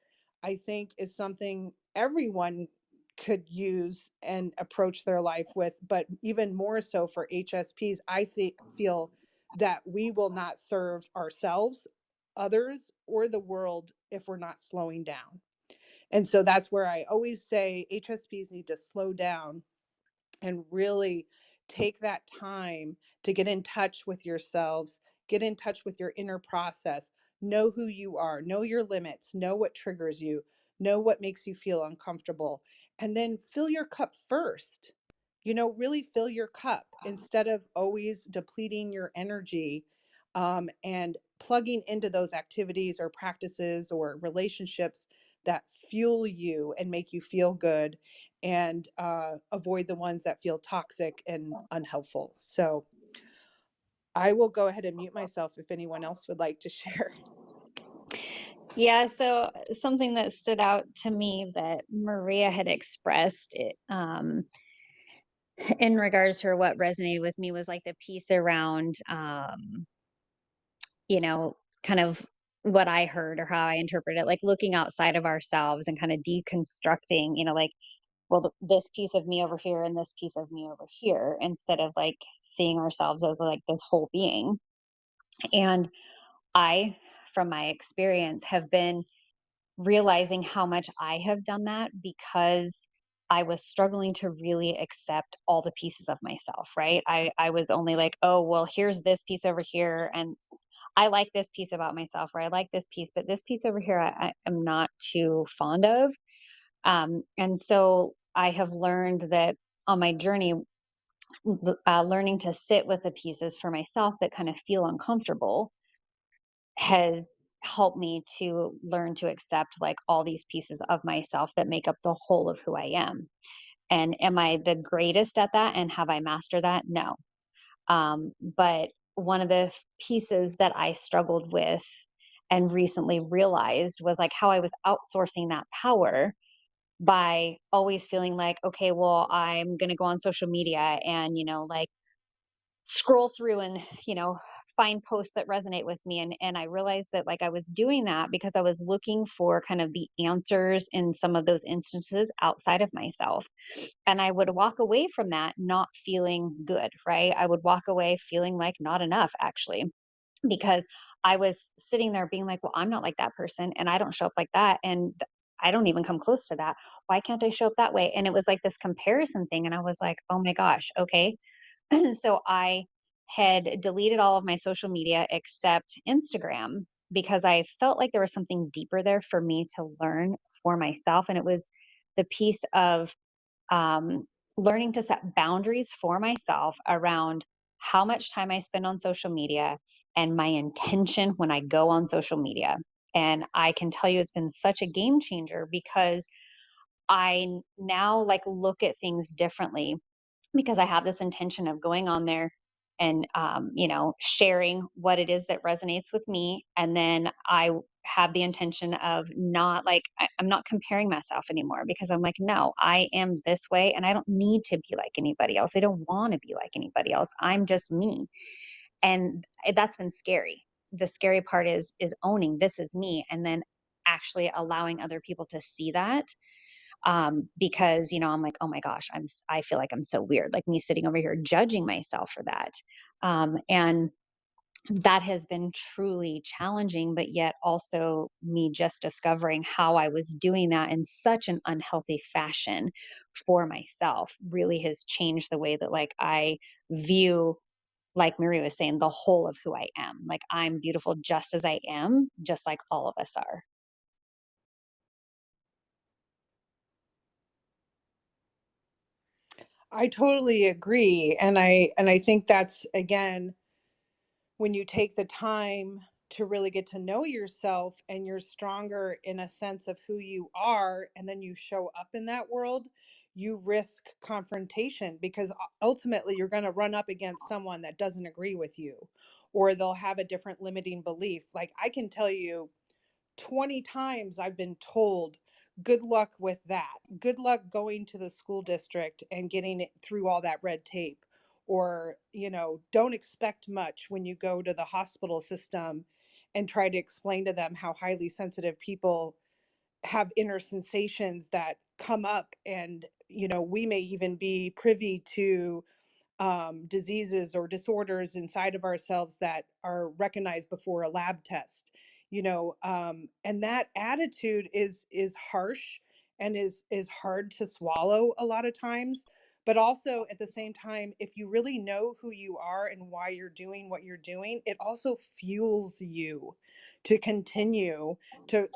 I think, is something everyone could use and approach their life with, but even more so for HSPs, feel that we will not serve ourselves, others, or the world if we're not slowing down. And so that's where I always say HSPs need to slow down and really take that time to get in touch with yourselves, get in touch with your inner process, know who you are, know your limits, know what triggers you, know what makes you feel uncomfortable, and then fill your cup first. Really fill your cup instead of always depleting your energy, and plugging into those activities or practices or relationships that fuel you and make you feel good, and avoid the ones that feel toxic and unhelpful. So I will go ahead and mute myself if anyone else would like to share. Yeah, so something that stood out to me that Maria had expressed in regards to what resonated with me was like the piece around, you know, kind of what I heard or how I interpret it, like looking outside of ourselves and kind of deconstructing, like, well, this piece of me over here and this piece of me over here, instead of like seeing ourselves as like this whole being. And I, from my experience, have been realizing how much I have done that because I was struggling to really accept all the pieces of myself, right? I was only like, oh, well, here's this piece over here. And I like this piece about myself, or I like this piece, but this piece over here, I am not too fond of. And so I have learned that on my journey, learning to sit with the pieces for myself that kind of feel uncomfortable has helped me to learn to accept like all these pieces of myself that make up the whole of who I am. And am I the greatest at that? And have I mastered that? No. But one of the pieces that I struggled with and recently realized was like how I was outsourcing that power by always feeling like, okay, well, I'm going to go on social media and, like scroll through and, find posts that resonate with me. And I realized that like I was doing that because I was looking for kind of the answers in some of those instances outside of myself. And I would walk away from that not feeling good, right? I would walk away feeling like not enough actually, because I was sitting there being like, well, I'm not like that person and I don't show up like that. And I don't even come close to that. Why can't I show up that way? And it was like this comparison thing. And I was like, oh my gosh, okay. So I had deleted all of my social media except Instagram because I felt like there was something deeper there for me to learn for myself. And it was the piece of um, learning to set boundaries for myself around how much time I spend on social media and my intention when I go on social media. And I can tell you it's been such a game changer because I now like look at things differently because I have this intention of going on there and, sharing what it is that resonates with me. And then I have the intention of not like, I'm not comparing myself anymore because I'm like, no, I am this way and I don't need to be like anybody else. I don't want to be like anybody else. I'm just me. And that's been scary. The scary part is owning this is me and then actually allowing other people to see that because I'm like, oh my gosh, I feel like I'm so weird, like me sitting over here judging myself for that. And that has been truly challenging, but yet also me just discovering how I was doing that in such an unhealthy fashion for myself really has changed the way that like I view, like Marie was saying, the whole of who I am. Like I'm beautiful just as I am, just like all of us are. I totally agree. And I think that's, again, when you take the time to really get to know yourself and you're stronger in a sense of who you are, and then you show up in that world, you risk confrontation because ultimately you're going to run up against someone that doesn't agree with you, or they'll have a different limiting belief. Like I can tell you 20 times I've been told, good luck with that. Good luck going to the school district and getting it through all that red tape. Or, don't expect much when you go to the hospital system and try to explain to them how highly sensitive people have inner sensations that come up. And, we may even be privy to diseases or disorders inside of ourselves that are recognized before a lab test. And that attitude is harsh and is hard to swallow a lot of times. But also at the same time, if you really know who you are and why you're doing what you're doing, it also fuels you to continue to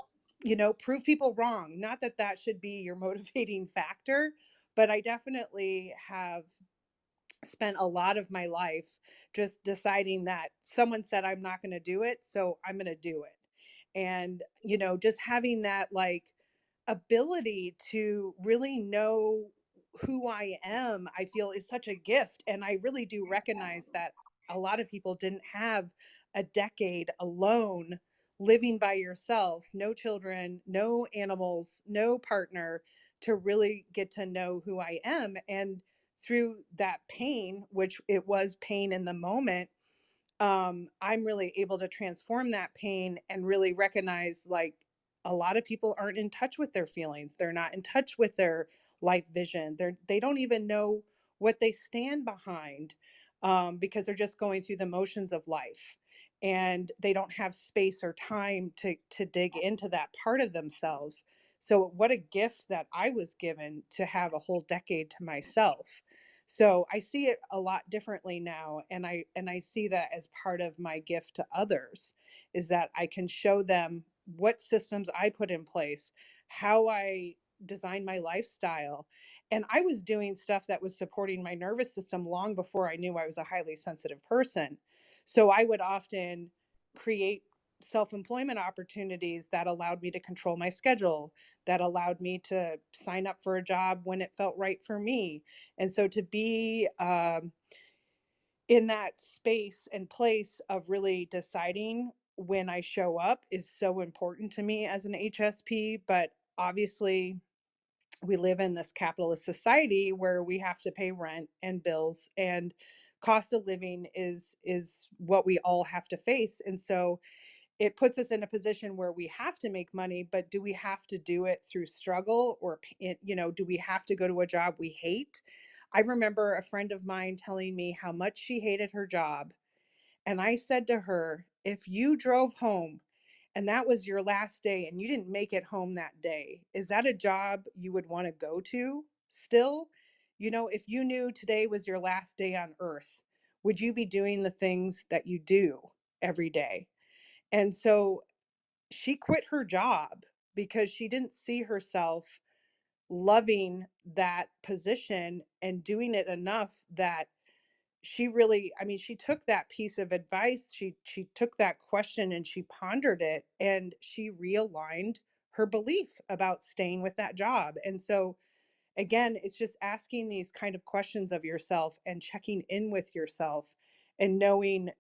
prove people wrong. Not that that should be your motivating factor, but I definitely have spent a lot of my life just deciding that someone said I'm not going to do it, so I'm going to do it. And, just having that like ability to really know who I am, I feel is such a gift. And I really do recognize that a lot of people didn't have a decade alone living by yourself, no children, no animals, no partner, to really get to know who I am. And through that pain, which it was pain in the moment, I'm really able to transform that pain and really recognize like a lot of people aren't in touch with their feelings. They're not in touch with their life vision. They don't even know what they stand behind, because they're just going through the motions of life, and they don't have space or time to dig into that part of themselves. So what a gift that I was given to have a whole decade to myself. So I see it a lot differently now, and I see that as part of my gift to others, is that I can show them what systems I put in place, how I design my lifestyle. And I was doing stuff that was supporting my nervous system long before I knew I was a highly sensitive person. So I would often create self-employment opportunities that allowed me to control my schedule, that allowed me to sign up for a job when it felt right for me. And so to be in that space and place of really deciding when I show up is so important to me as an HSP. But obviously, we live in this capitalist society where we have to pay rent and bills, and cost of living is what we all have to face. And so it puts us in a position where we have to make money, but do we have to do it through struggle, or do we have to go to a job we hate? I remember a friend of mine telling me how much she hated her job, and I said to her, if you drove home and that was your last day and you didn't make it home that day, is that a job you would want to go to still? if you knew today was your last day on earth, would you be doing the things that you do every day? And so she quit her job because she didn't see herself loving that position and doing it enough that she really, I mean, she took that piece of advice, she took that question and she pondered it and she realigned her belief about staying with that job. And so again, it's just asking these kind of questions of yourself and checking in with yourself and knowing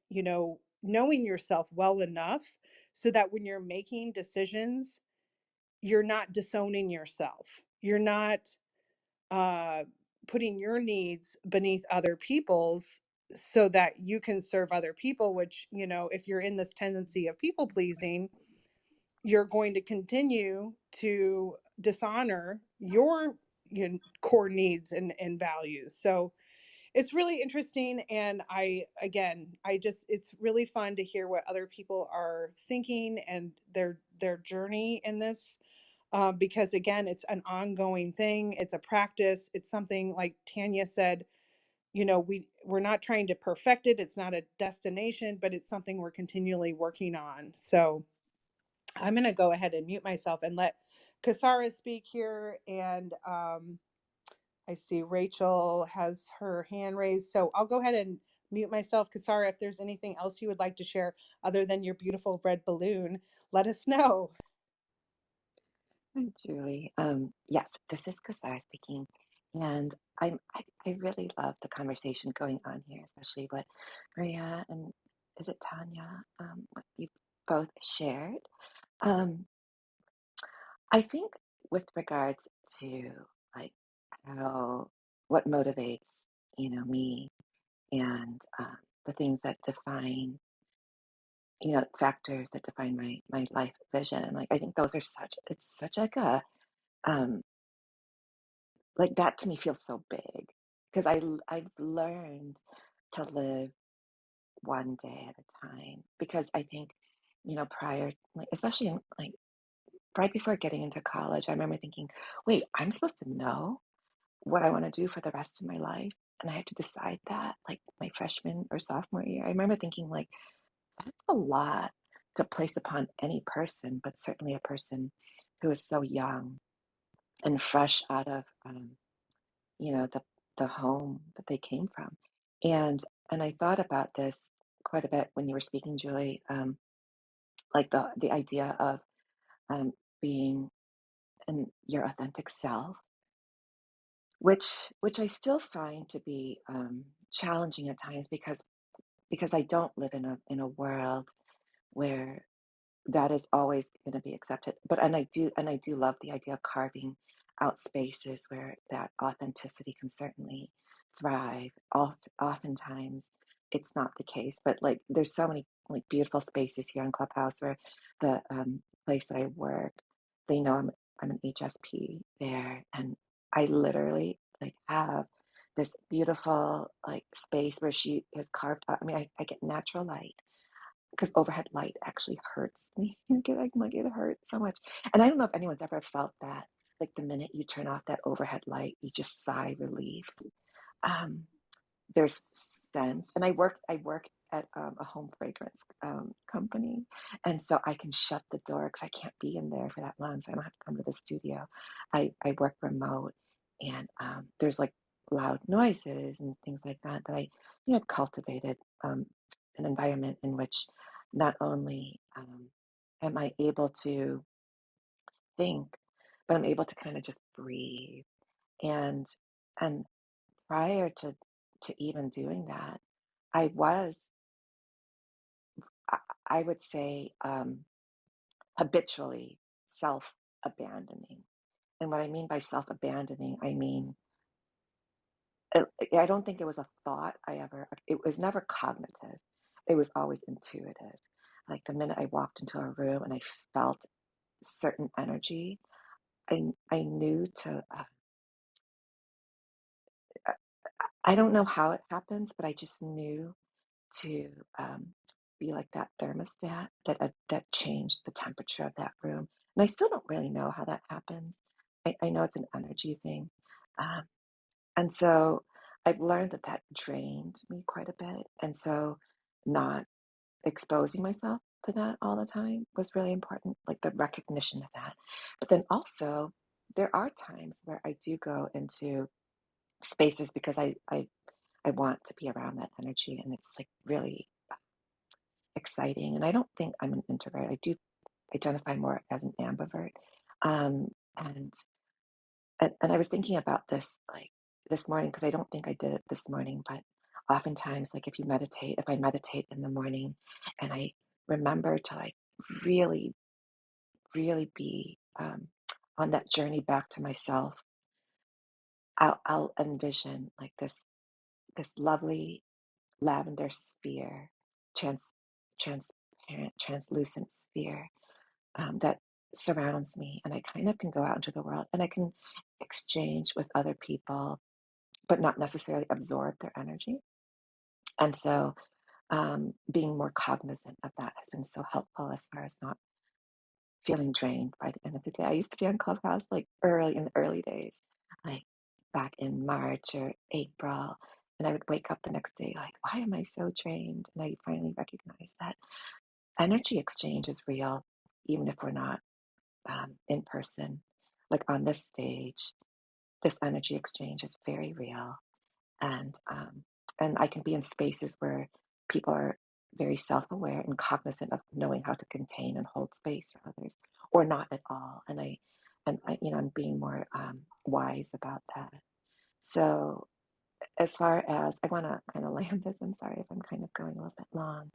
yourself well enough so that when you're making decisions, you're not disowning yourself. You're not uh, putting your needs beneath other people's so that you can serve other people, which, if you're in this tendency of people pleasing, you're going to continue to dishonor your core needs and values. So it's really interesting. And it's really fun to hear what other people are thinking and their journey in this, because again, it's an ongoing thing. It's a practice. It's something like Tanya said, we're not trying to perfect it. It's not a destination, but it's something we're continually working on. So I'm going to go ahead and mute myself and let Kasara speak here. And I see Rachel has her hand raised. So I'll go ahead and mute myself. Kasara, if there's anything else you would like to share other than your beautiful red balloon, let us know. Hi, Julie. Yes, this is Kasar speaking, and I really love the conversation going on here, especially what Maria and is it Tanya, what you both shared. Um, I think with regards to like how what motivates, me and the things that define, factors that define my life vision. Like I think those are it's such like a um like that to me feels so big because I've learned to live one day at a time because I think, prior, like especially in like right before getting into college, I remember thinking, wait, I'm supposed to know what I want to do for the rest of my life. And I have to decide that like my freshman or sophomore year. I remember thinking like that's a lot to place upon any person, but certainly a person who is so young and fresh out of the home that they came from. And and I thought about this quite a bit when you were speaking, Julie, like the idea of um, being in your authentic self, which I still find to be challenging at times because I don't live in a world where that is always going to be accepted. But and I do love the idea of carving out spaces where that authenticity can certainly thrive. Oftentimes, it's not the case, but like there's so many like beautiful spaces here in Clubhouse where the place that I work, they know I'm an HSP there, and I literally like have this beautiful like space where she has carved out. I mean, I get natural light because overhead light actually hurts me. Like it hurts so much. And I don't know if anyone's ever felt that. Like the minute you turn off that overhead light, you just sigh relief. Um, there's scents, and I work at a home fragrance company, and so I can shut the door because I can't be in there for that long, so I don't have to come to the studio. I work remote, and there's like loud noises and things like that that I cultivated an environment in which not only am I able to think, but I'm able to kind of just breathe and and prior to even doing that, I was, I, I would say, habitually self-abandoning. And what I mean by self-abandoning, I mean, I don't think it was a thought it was never cognitive. It was always intuitive. Like the minute I walked into a room and I felt certain energy, I knew I I don't know how it happens, but I just knew to be like that thermostat that changed the temperature of that room. And I still don't really know how that happens. I know it's an energy thing, um, And so I've learned that that drained me quite a bit. And so not exposing myself to that all the time was really important, like the recognition of that. But then also, there are times where I do go into spaces because I want to be around that energy, and it's like really exciting. And I don't think I'm an introvert. I do identify more as an ambivert. Um, and and I was thinking about this like this morning because I don't think I did it this morning, but oftentimes, like if I meditate in the morning and I remember to like really, really be on that journey back to myself, I'll envision like this lovely lavender sphere, trans transparent, translucent sphere that surrounds me, and I kind of can go out into the world and I can exchange with other people but not necessarily absorb their energy. And so being more cognizant of that has been so helpful as far as not feeling drained by the end of the day. I used to be on Clubhouse like early in the early days, like back in March or April, and I would wake up the next day like, why am I so drained? And I finally recognized that energy exchange is real, even if we're not in person. Like on this stage, this energy exchange is very real. and um, and I can be in spaces where people are very self-aware and cognizant of knowing how to contain and hold space for others, or not at all. I'm being more wise about that. So as far as I want to kind of land this, I'm sorry if I'm kind of going a little bit long,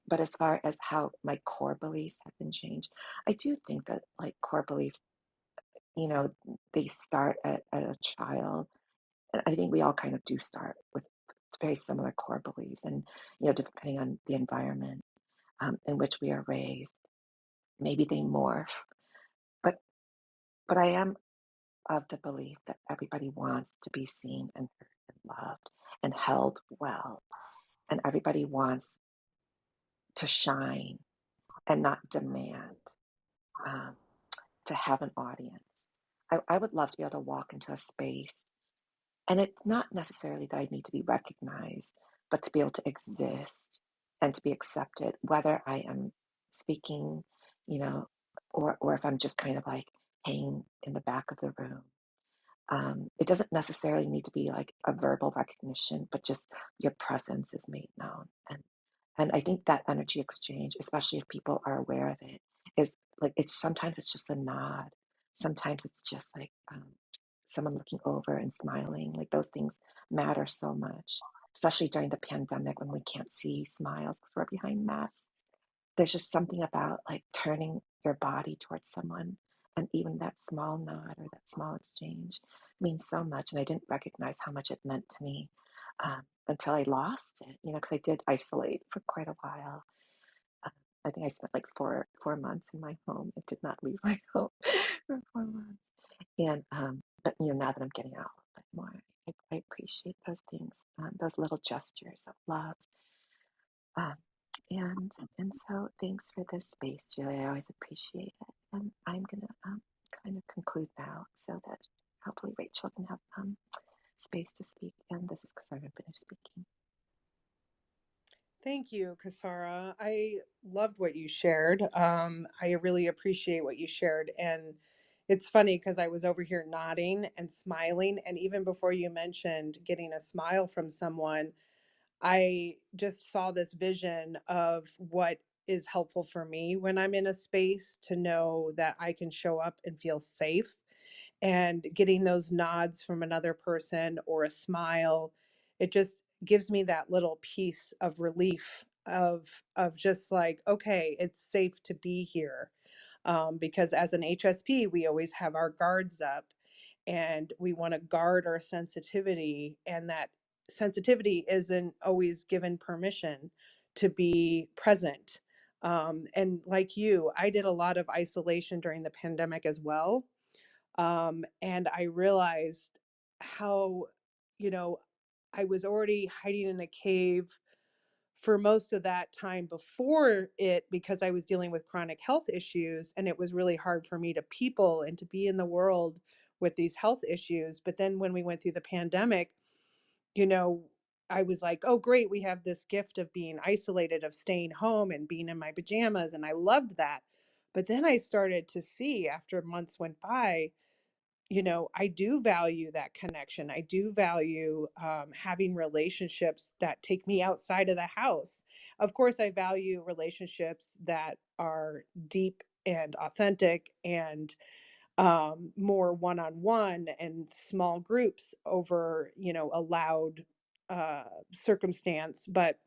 but as far as how my core beliefs have been changed, I do think that like core beliefs, you know, they start at a child. And I think we all kind of do start with very similar core beliefs, and depending on the environment in which we are raised, maybe they morph. But I am of the belief that everybody wants to be seen and heard and loved and held well, and everybody wants to shine and not demand um, to have an audience. I would love to be able to walk into a space. And it's not necessarily that I need to be recognized, but to be able to exist and to be accepted, whether I am speaking, you know, or if I'm just kind of like hanging in the back of the room. It doesn't necessarily need to be like a verbal recognition, but just your presence is made known. And I think that energy exchange, especially if people are aware of it, is like it's sometimes it's just a nod. Sometimes it's just like someone looking over and smiling. Like those things matter so much, especially during the pandemic when we can't see smiles because we're behind masks. There's just something about like turning your body towards someone, and even that small nod or that small exchange means so much. And I didn't recognize how much it meant to me until I lost it, because I did isolate for quite a while. Um, I think I spent like four months in my home. I did not leave my home for 4 months. And but now that I'm getting out a little bit more, I appreciate those things, those little gestures of love. Um, and so thanks for this space, Julie. I always appreciate it. And I'm gonna kind of conclude now so that hopefully Rachel can have space to speak. And this is because I haven't finished speaking. Thank you, Kasara. I loved what you shared. I really appreciate what you shared. And it's funny because I was over here nodding and smiling. And even before you mentioned getting a smile from someone, I just saw this vision of what is helpful for me when I'm in a space to know that I can show up and feel safe. And getting those nods from another person or a smile, it just gives me that little piece of relief of just like, okay, it's safe to be here. Because as an HSP, we always have our guards up and we want to guard our sensitivity, and that sensitivity isn't always given permission to be present. And like you, I did a lot of isolation during the pandemic as well. And I realized how, you know, I was already hiding in a cave for most of that time before it because I was dealing with chronic health issues. And it was really hard for me to people and to be in the world with these health issues. But then when we went through the pandemic, you know, I was like, oh, great, we have this gift of being isolated, of staying home and being in my pajamas. And I loved that. But then I started to see after months went by, I do value that connection. I do value having relationships that take me outside of the house. Of course, I value relationships that are deep and authentic and more one-on-one and small groups over, a loud circumstance. But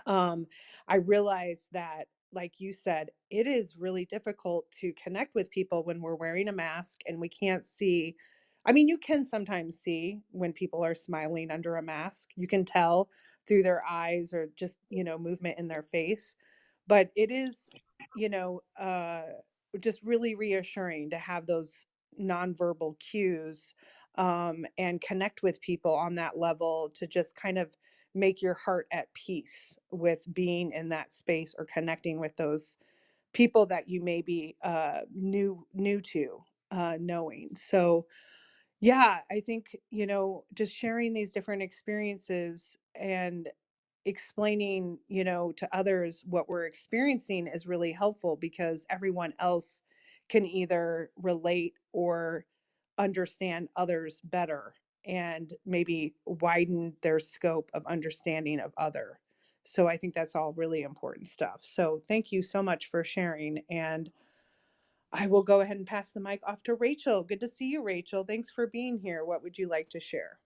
I realized that, like you said, it is really difficult to connect with people when we're wearing a mask and we can't see. I mean, you can sometimes see when people are smiling under a mask. You can tell through their eyes or just, movement in their face. But it is, you know, uh, just really reassuring to have those nonverbal cues and connect with people on that level to just kind of make your heart at peace with being in that space or connecting with those people that you may be new to knowing. So yeah, I think, just sharing these different experiences and explaining, to others what we're experiencing is really helpful because everyone else can either relate or understand others better and maybe widen their scope of understanding of other. So I think that's all really important stuff. So thank you so much for sharing. And I will go ahead and pass the mic off to Rachel. Good to see you, Rachel. Thanks for being here. What would you like to share?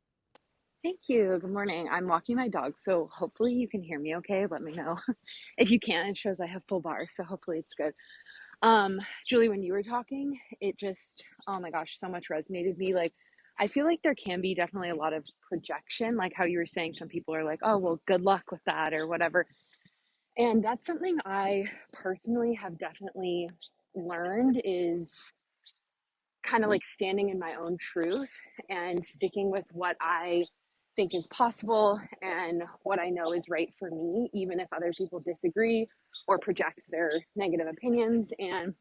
Thank you. Good morning. I'm walking my dog, so hopefully you can hear me okay. Let me know if you can. It shows I have full bars, so hopefully it's good. Julie, when you were talking, it just, oh my gosh, so much resonated with me. Like, I feel like there can be definitely a lot of projection, like how you were saying, some people are like, oh, well, good luck with that or whatever. And that's something I personally have definitely learned is kind of like standing in my own truth and sticking with what I think is possible and what I know is right for me, even if other people disagree or project their negative opinions. And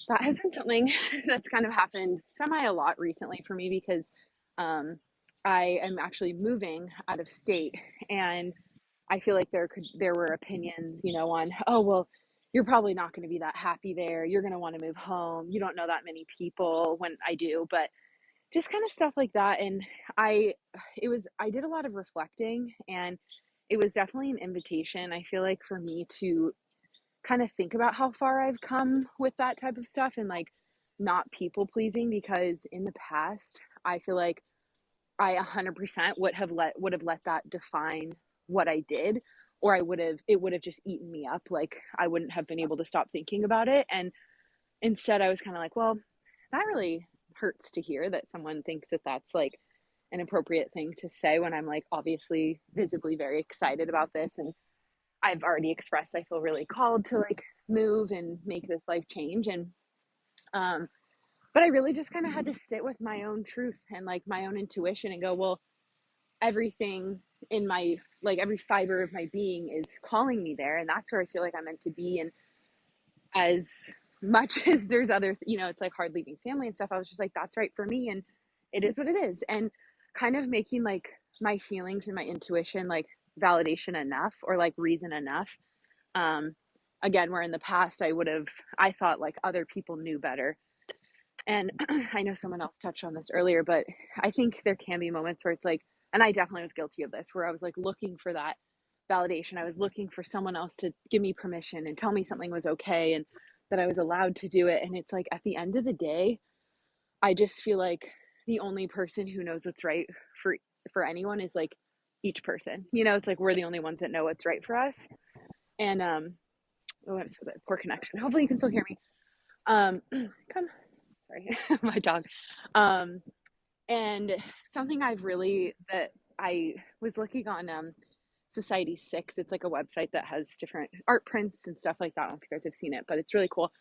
that has been something that's kind of happened semi a lot recently for me because um, I am actually moving out of state, and I feel like there were opinions, on, oh well, you're probably not going to be that happy there. You're going to want to move home. You don't know that many people. When I do, but just kind of stuff like that. And I I did a lot of reflecting, and it was definitely an invitation, I feel like, for me to kind of think about how far I've come with that type of stuff and like not people pleasing, because in the past I feel like I 100% would have let that define what I did, or it would have just eaten me up. Like I wouldn't have been able to stop thinking about it. And instead I was kind of like, well, that really hurts to hear that someone thinks that that's like an appropriate thing to say when I'm like obviously visibly very excited about this, and I've already expressed I feel really called to like move and make this life change. And um but I really just kind of had to sit with my own truth and like my own intuition and go, well, everything in my, like every fiber of my being is calling me there, and that's where I feel like I'm meant to be. And as much as there's other, it's like hard leaving family and stuff, I was just like, that's right for me, and it is what it is. And kind of making like my feelings and my intuition like validation enough or like reason enough. um Again, where in the past I thought like other people knew better. And I know someone else touched on this earlier, but I think there can be moments where it's like, and I definitely was guilty of this, where I was like looking for that validation. I was looking for someone else to give me permission and tell me something was okay and that I was allowed to do it. And it's like at the end of the day, I just feel like the only person who knows what's right for anyone is like each person. It's like we're the only ones that know what's right for us. And oh, I'm so poor connection. Hopefully you can still hear me. Come, sorry, my dog. Um, and something that I was looking on Society 6. It's like a website that has different art prints and stuff like that. I don't know if you guys have seen it, but it's really cool.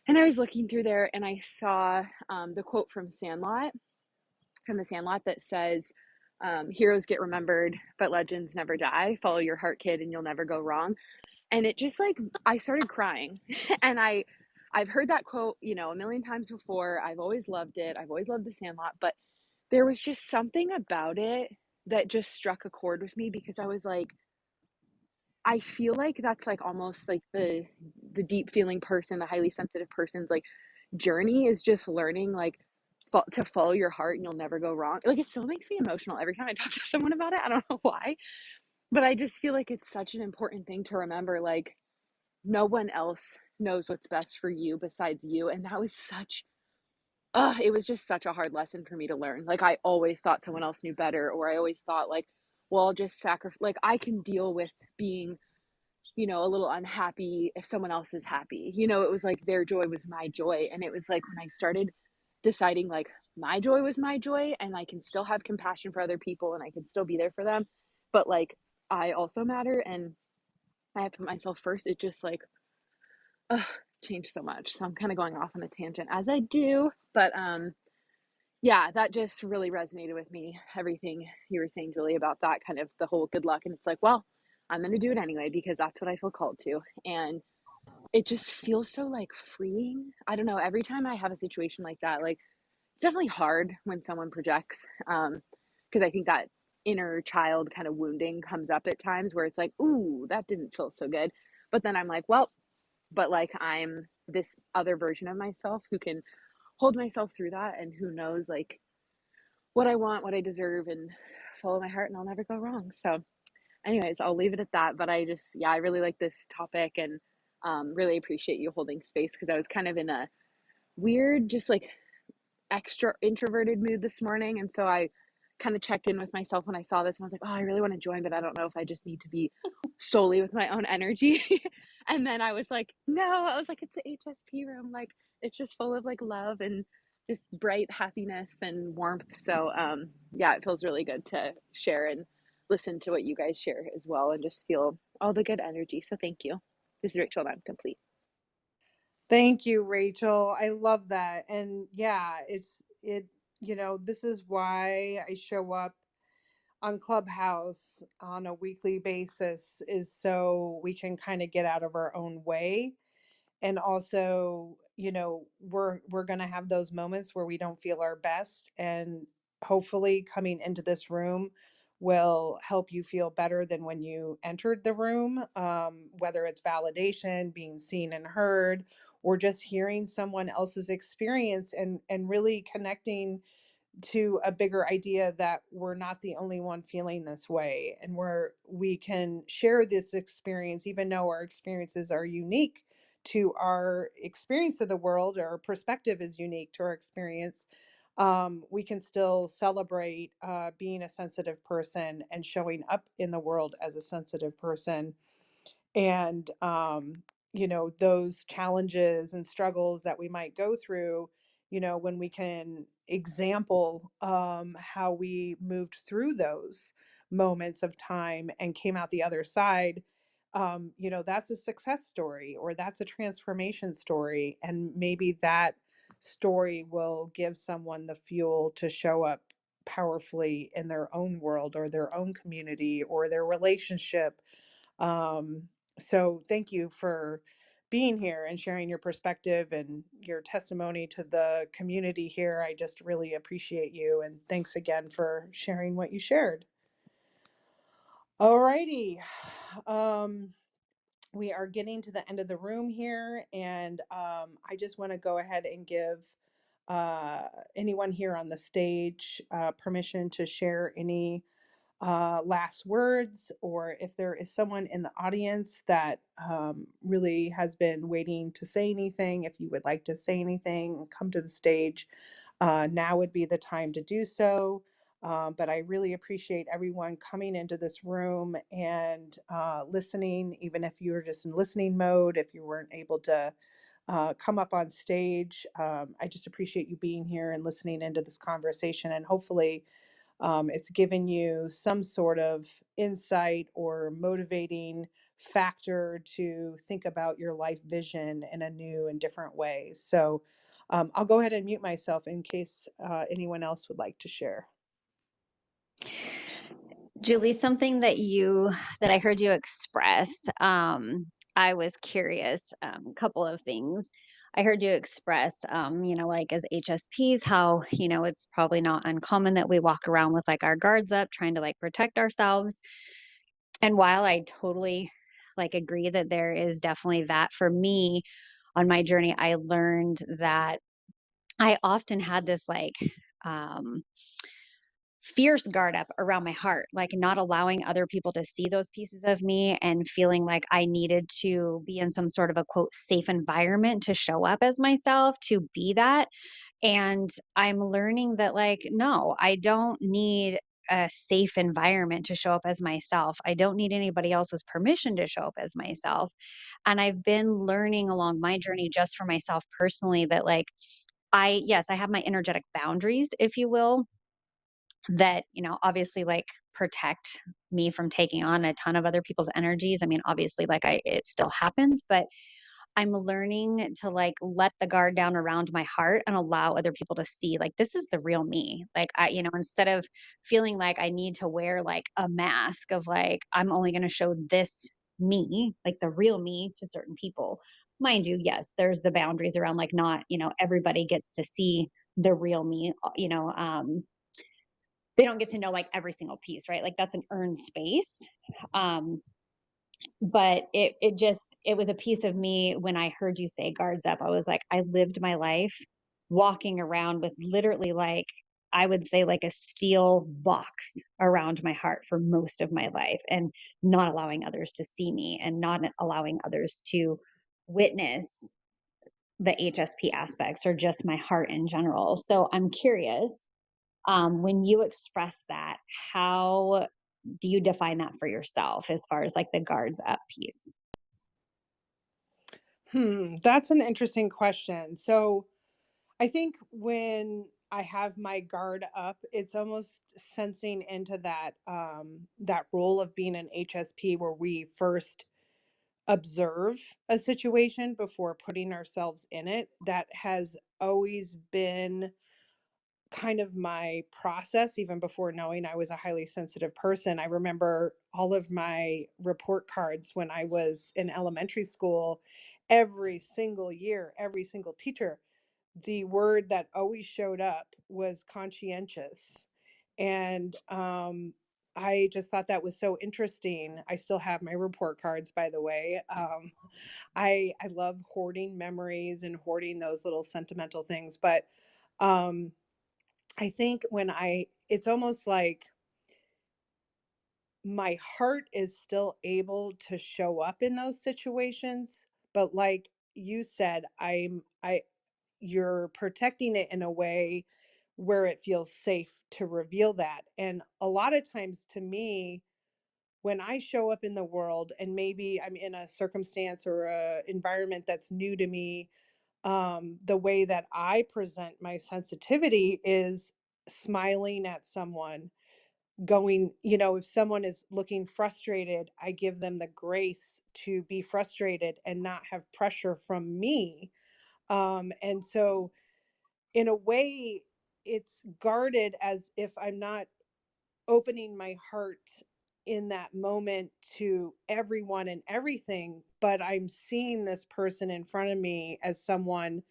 And I was looking through there and I saw the quote from the Sandlot that says, heroes get remembered, but legends never die. Follow your heart, kid, and you'll never go wrong. And it just like, I started crying and I've heard that quote, you know, a million times before. I've always loved it. I've always loved The Sandlot, but there was just something about it that just struck a chord with me because I was like, I feel like that's like almost like the deep feeling person, the highly sensitive person's like journey is just learning like to follow your heart and you'll never go wrong. Like it still makes me emotional every time I talk to someone about it. I don't know why, but I just feel like it's such an important thing to remember. Like no one else knows what's best for you besides you, and that was such it was just such a hard lesson for me to learn. Like I always thought someone else knew better, or I always thought like, well, I'll just sacrifice. Like I can deal with being, you know, a little unhappy if someone else is happy. You know, it was like their joy was my joy, and it was like when I started deciding like my joy was my joy, and I can still have compassion for other people, and I can still be there for them, but like I also matter, and I have to put myself first. It just like uh, changed so much. So I'm kind of going off on a tangent as I do, but yeah, that just really resonated with me. Everything you were saying, Julie, about that kind of the whole good luck. And it's like, well, I'm going to do it anyway because that's what I feel called to. And it just feels so like freeing. I don't know. Every time I have a situation like that, like it's definitely hard when someone projects. Because I think that inner child kind of wounding comes up at times where it's like, ooh, that didn't feel so good. But then I'm like, well, but like I'm this other version of myself who can hold myself through that and who knows like what I want, what I deserve, and follow my heart, and I'll never go wrong. So, anyways, I'll leave it at that. But I just, yeah, I really like this topic and really appreciate you holding space because I was kind of in a weird, just like extra introverted mood this morning. And so I kind of checked in with myself when I saw this and I was like, oh, I really want to join, but I don't know if I just need to be solely with my own energy. And then I was like, no, I was like, it's a HSP room. Like, it's just full of like love and just bright happiness and warmth. So, yeah, it feels really good to share and listen to what you guys share as well and just feel all the good energy. So, thank you. This is Rachel, and I'm complete. Thank you, Rachel. I love that. And yeah, this is why I show up on Clubhouse on a weekly basis, is so we can kind of get out of our own way. And also, we're going to have those moments where we don't feel our best, and hopefully coming into this room will help you feel better than when you entered the room, whether it's validation, being seen and heard, or just hearing someone else's experience and really connecting to a bigger idea that we're not the only one feeling this way, and we can share this experience even though our experiences are unique to our experience of the world. Our perspective is unique to our experience. We can still celebrate being a sensitive person and showing up in the world as a sensitive person, and those challenges and struggles that we might go through, when we can example how we moved through those moments of time and came out the other side. That's a success story, or that's a transformation story, and maybe that story will give someone the fuel to show up powerfully in their own world or their own community or their relationship. So thank you for being here and sharing your perspective and your testimony to the community here. I just really appreciate you. And thanks again for sharing what you shared. All righty. We are getting to the end of the room here. And I just want to go ahead and give anyone here on the stage permission to share any last words, or if there is someone in the audience that really has been waiting to say anything, if you would like to say anything, come to the stage. Now would be the time to do so. But I really appreciate everyone coming into this room and listening, even if you were just in listening mode, if you weren't able to come up on stage. I just appreciate you being here and listening into this conversation, and hopefully it's given you some sort of insight or motivating factor to think about your life vision in a new and different way. So I'll go ahead and mute myself in case anyone else would like to share. Julie, something that I heard you express, I was curious, a couple of things. I heard you express, like as HSPs, how, it's probably not uncommon that we walk around with like our guards up, trying to like protect ourselves. And while I totally like agree that there is definitely that for me on my journey, I learned that I often had this like, um, fierce guard up around my heart, like not allowing other people to see those pieces of me and feeling like I needed to be in some sort of a quote safe environment to show up as myself, to be that. And I'm learning that, like, no, I don't need a safe environment to show up as myself. I don't need anybody else's permission to show up as myself. And I've been learning along my journey just for myself personally that, like, yes, I have my energetic boundaries, if you will, that, obviously like protect me from taking on a ton of other people's energies. I mean, obviously, like it still happens, but I'm learning to like let the guard down around my heart and allow other people to see like this is the real me. Like instead of feeling like I need to wear like a mask of like I'm only going to show this me, like the real me to certain people. Mind you, yes, there's the boundaries around like not, everybody gets to see the real me, they don't get to know like every single piece, right? Like that's an earned space. Um, but it was a piece of me when I heard you say guards up. I was like, I lived my life walking around with literally like, I would say like a steel box around my heart for most of my life and not allowing others to see me and not allowing others to witness the HSP aspects or just my heart in general. So I'm curious, when you express that, how do you define that for yourself as far as like the guards up piece? That's an interesting question. So I think when I have my guard up, it's almost sensing into that role of being an HSP where we first observe a situation before putting ourselves in it. That has always been kind of my process even before knowing I was a highly sensitive person. I remember all of my report cards when I was in elementary school. Every single year, every single teacher, the word that always showed up was conscientious. And I just thought that was so interesting. I still have my report cards, by the way. I love hoarding memories and hoarding those little sentimental things. But um, I think it's almost like my heart is still able to show up in those situations. But like you said, you're protecting it in a way where it feels safe to reveal that. And a lot of times to me, when I show up in the world and maybe I'm in a circumstance or a environment that's new to me, the way that I present my sensitivity is smiling at someone, going, if someone is looking frustrated, I give them the grace to be frustrated and not have pressure from me. And so in a way, it's guarded as if I'm not opening my heart in that moment to everyone and everything, but I'm seeing this person in front of me as someone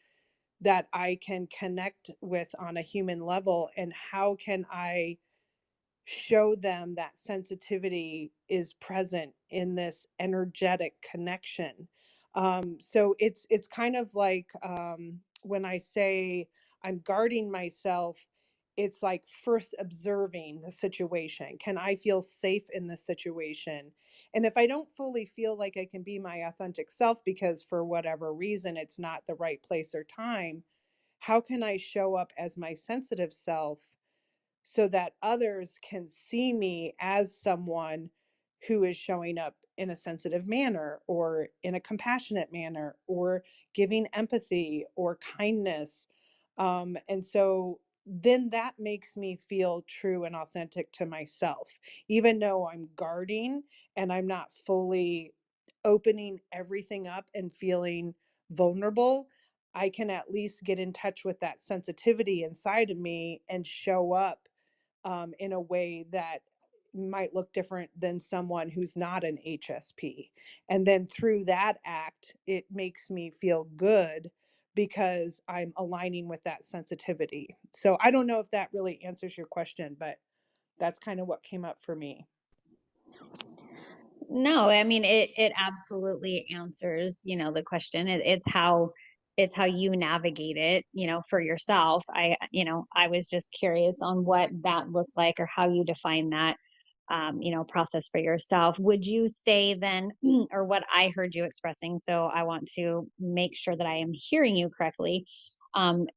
that I can connect with on a human level. And how can I show them that sensitivity is present in this energetic connection? So it's kind of like, when I say I'm guarding myself, it's like first observing the situation. Can I feel safe in this situation? And if I don't fully feel like I can be my authentic self because for whatever reason it's not the right place or time, how can I show up as my sensitive self so that others can see me as someone who is showing up in a sensitive manner or in a compassionate manner or giving empathy or kindness. And so then that makes me feel true and authentic to myself, even though I'm guarding and I'm not fully opening everything up and feeling vulnerable. I can at least get in touch with that sensitivity inside of me and show up in a way that might look different than someone who's not an HSP. And then through that act, it makes me feel good because I'm aligning with that sensitivity. So I don't know if that really answers your question, but that's kind of what came up for me. No, I mean it absolutely answers, the question. It's how you navigate it, for yourself. I was just curious on what that looked like or how you define that process for yourself. Would you say then, or what I heard you expressing, so I want to make sure that I am hearing you correctly. Um,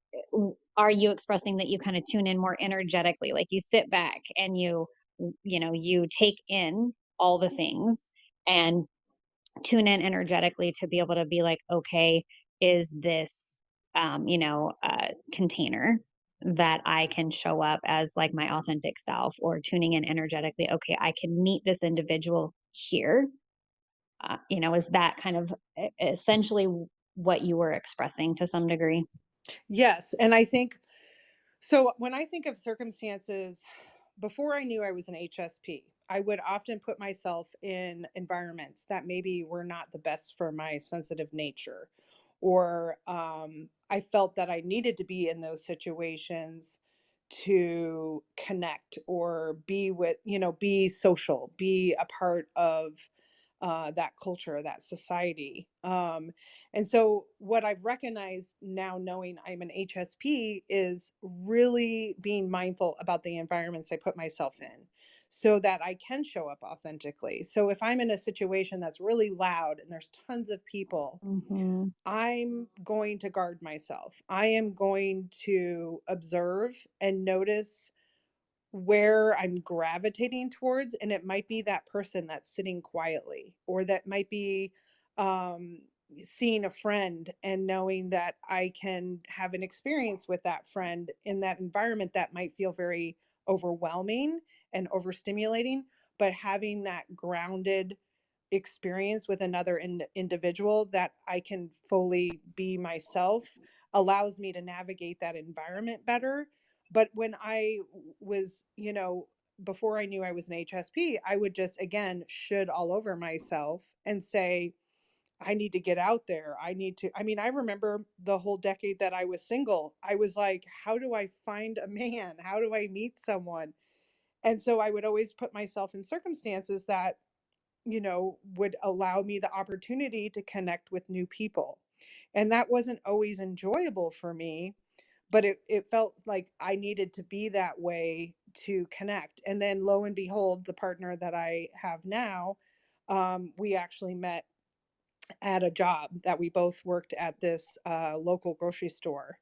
are you expressing that you kind of tune in more energetically, like you sit back and you take in all the things and tune in energetically to be able to be like, okay, is this, container that I can show up as like my authentic self, or tuning in energetically, okay, I can meet this individual here. Is that kind of essentially what you were expressing to some degree? Yes. And I think so when I think of circumstances, before I knew I was an HSP, I would often put myself in environments that maybe were not the best for my sensitive nature. Or I felt that I needed to be in those situations to connect or be with, be social, be a part of that culture, that society. And so, what I've recognized now, knowing I'm an HSP, is really being mindful about the environments I put myself in so that I can show up authentically. So, if I'm in a situation that's really loud and there's tons of people, Mm-hmm. I'm going to guard myself. I am going to observe and notice where I'm gravitating towards, and it might be that person that's sitting quietly, or that might be um, seeing a friend and knowing that I can have an experience with that friend in that environment that might feel very overwhelming and overstimulating, but having that grounded experience with another individual that I can fully be myself allows me to navigate that environment better. But when I was, before I knew I was an HSP, I would just again should all over myself and say, I need to get out there. I mean, I remember the whole decade that I was single. I was like, how do I find a man? How do I meet someone? And so I would always put myself in circumstances that would allow me the opportunity to connect with new people. And that wasn't always enjoyable for me, but it felt like I needed to be that way to connect. And then lo and behold, the partner that I have now, we actually met at a job that we both worked at this local grocery store.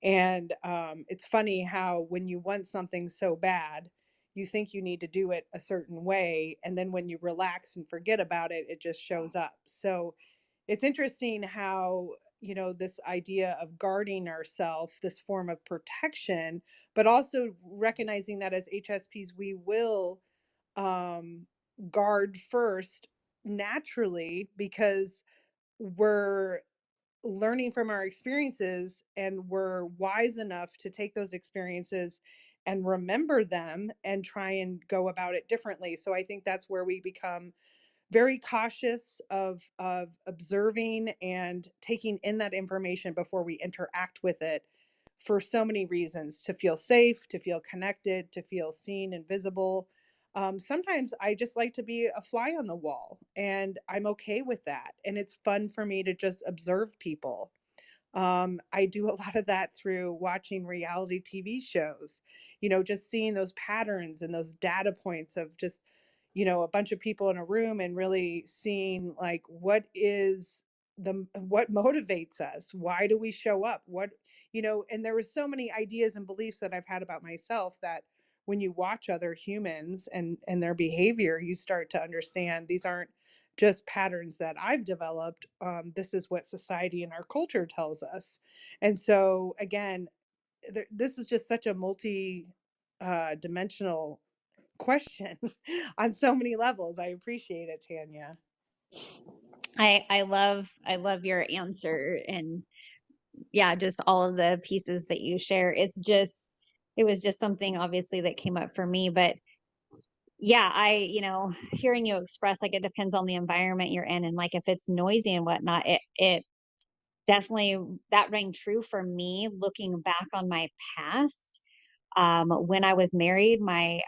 And it's funny how when you want something so bad, you think you need to do it a certain way. And then when you relax and forget about it, it just shows up. So it's interesting how, this idea of guarding ourselves, this form of protection, but also recognizing that as HSPs, we will um, guard first naturally because we're learning from our experiences and we're wise enough to take those experiences and remember them and try and go about it differently. So I think that's where we become very cautious of observing and taking in that information before we interact with it for so many reasons, to feel safe, to feel connected, to feel seen and visible. Sometimes I just like to be a fly on the wall, and I'm okay with that. And it's fun for me to just observe people. I do a lot of that through watching reality TV shows, just seeing those patterns and those data points of just, a bunch of people in a room and really seeing like what motivates us? Why do we show up? And there was so many ideas and beliefs that I've had about myself that when you watch other humans and their behavior, you start to understand these aren't just patterns that I've developed. This is what society and our culture tells us. And so, again, this is just such a multi dimensional question on so many levels. I appreciate it, Tanya. I love your answer, and yeah, just all of the pieces that you share. It was just something obviously that came up for me, but yeah, hearing you express, like, it depends on the environment you're in, and like if it's noisy and whatnot, it definitely that rang true for me looking back on my past. When I was married, my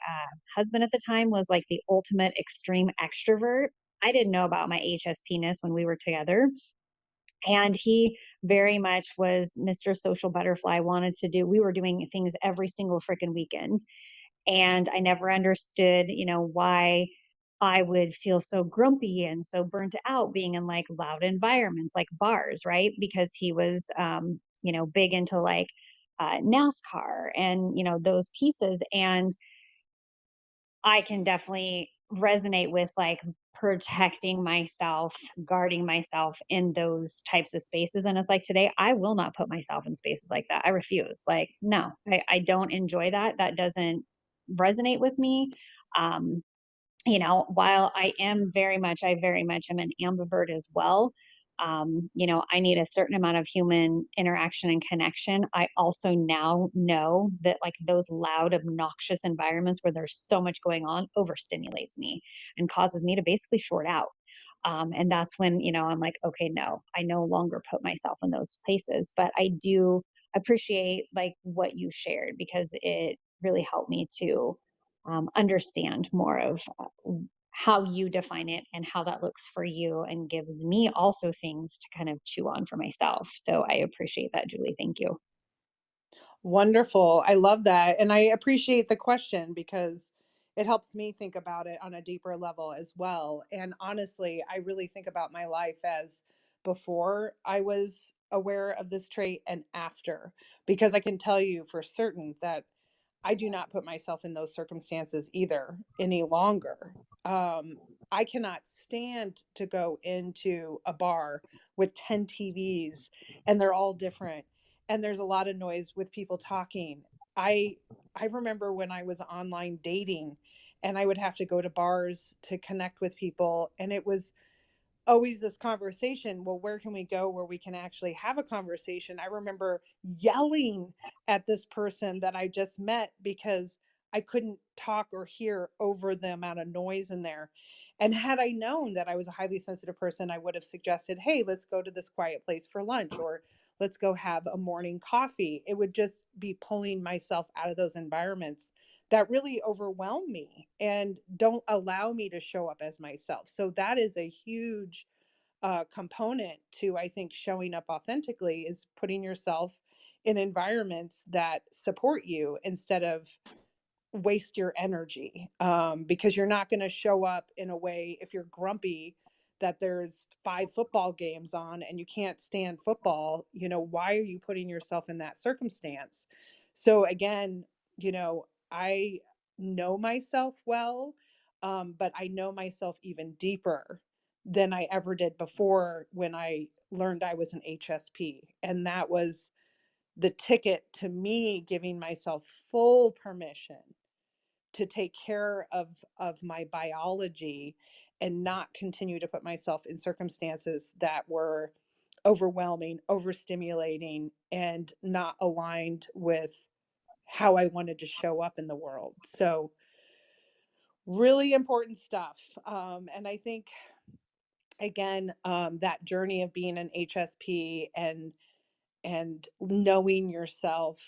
husband at the time was like the ultimate extreme extrovert. I didn't know about my HSP-ness when we were together. And he very much was Mr. Social Butterfly, wanted to do, we were doing things every single freaking weekend. And I never understood, why I would feel so grumpy and so burnt out being in like loud environments like bars, right? Because he was, big into like NASCAR and, those pieces. And I can definitely resonate with like protecting myself, guarding myself in those types of spaces. And it's like today, I will not put myself in spaces like that. I refuse. Like, no, I don't enjoy that. That doesn't resonate with me. Um, while I very much am an ambivert as well. I need a certain amount of human interaction and connection. I also now know that like those loud, obnoxious environments where there's so much going on overstimulates me and causes me to basically short out. And that's when, I'm like, okay, no, I no longer put myself in those places, but I do appreciate like what you shared because it really helped me to understand more of how you define it and how that looks for you and gives me also things to kind of chew on for myself. So I appreciate that, Julie. Thank you. Wonderful. I love that. And I appreciate the question because it helps me think about it on a deeper level as well. And honestly, I really think about my life as before I was aware of this trait and after, because I can tell you for certain that I do not put myself in those circumstances either any longer. I cannot stand to go into a bar with 10 TVs and they're all different and there's a lot of noise with people talking. I I remember when I was online dating and I would have to go to bars to connect with people and it was always this conversation, well, where can we go where we can actually have a conversation? I remember yelling at this person that I just met because I couldn't talk or hear over the amount of noise in there. And had I known that I was a highly sensitive person, I would have suggested, hey, let's go to this quiet place for lunch or let's go have a morning coffee. It would just be pulling myself out of those environments that really overwhelm me and don't allow me to show up as myself. So that is a huge component to, I think, showing up authentically is putting yourself in environments that support you instead of waste your energy, because you're not going to show up in a way if you're grumpy that there's 5 football games on and you can't stand football. Why are you putting yourself in that circumstance? So again, I know myself well, but I know myself even deeper than I ever did before when I learned I was an HSP, and that was the ticket to me giving myself full permission to take care of my biology and not continue to put myself in circumstances that were overwhelming, overstimulating, and not aligned with how I wanted to show up in the world. So really important stuff. And I think again, that journey of being an HSP and knowing yourself,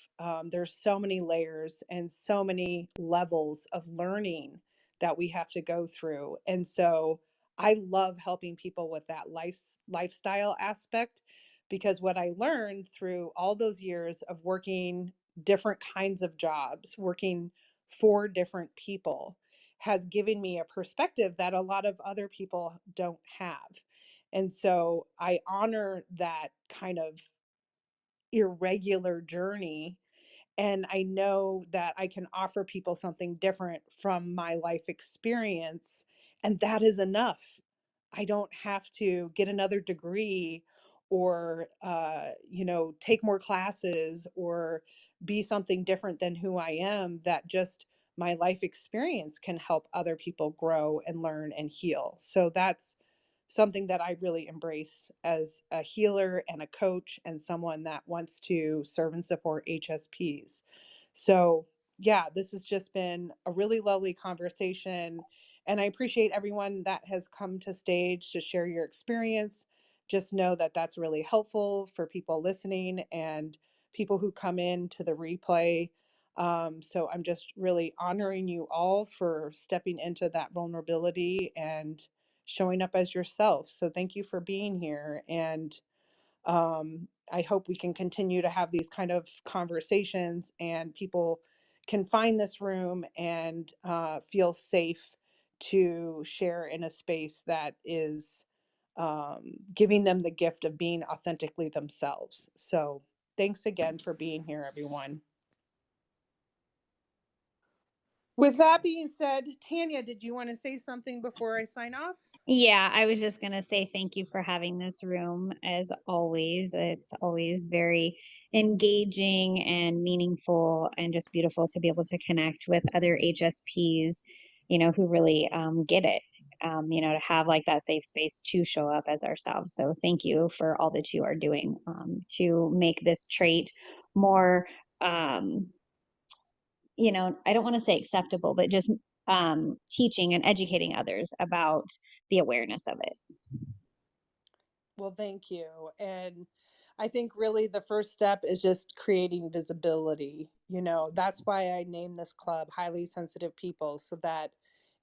there's so many layers and so many levels of learning that we have to go through. And so I love helping people with that lifestyle aspect, because what I learned through all those years of working different kinds of jobs, working for different people, has given me a perspective that a lot of other people don't have. And so I honor that kind of irregular journey. And I know that I can offer people something different from my life experience. And that is enough. I don't have to get another degree or, take more classes or be something different than who I am. That just my life experience can help other people grow and learn and heal. So that's something that I really embrace as a healer and a coach and someone that wants to serve and support HSPs. So, yeah, this has just been a really lovely conversation. And I appreciate everyone that has come to stage to share your experience, just know that that's really helpful for people listening and people who come in to the replay. So I'm just really honoring you all for stepping into that vulnerability and showing up as yourself. So thank you for being here. And I hope we can continue to have these kind of conversations and people can find this room and feel safe to share in a space that is giving them the gift of being authentically themselves. So thanks again for being here, everyone. With that being said, Tanya, did you want to say something before I sign off? Yeah, I was just going to say thank you for having this room. As always, it's always very engaging and meaningful and just beautiful to be able to connect with other HSPs, who really get it, to have like that safe space to show up as ourselves. So thank you for all that you are doing to make this trait more, I don't want to say acceptable, but just teaching and educating others about the awareness of it. Well, thank you. And I think really the first step is just creating visibility. That's why I named this club Highly Sensitive People, so that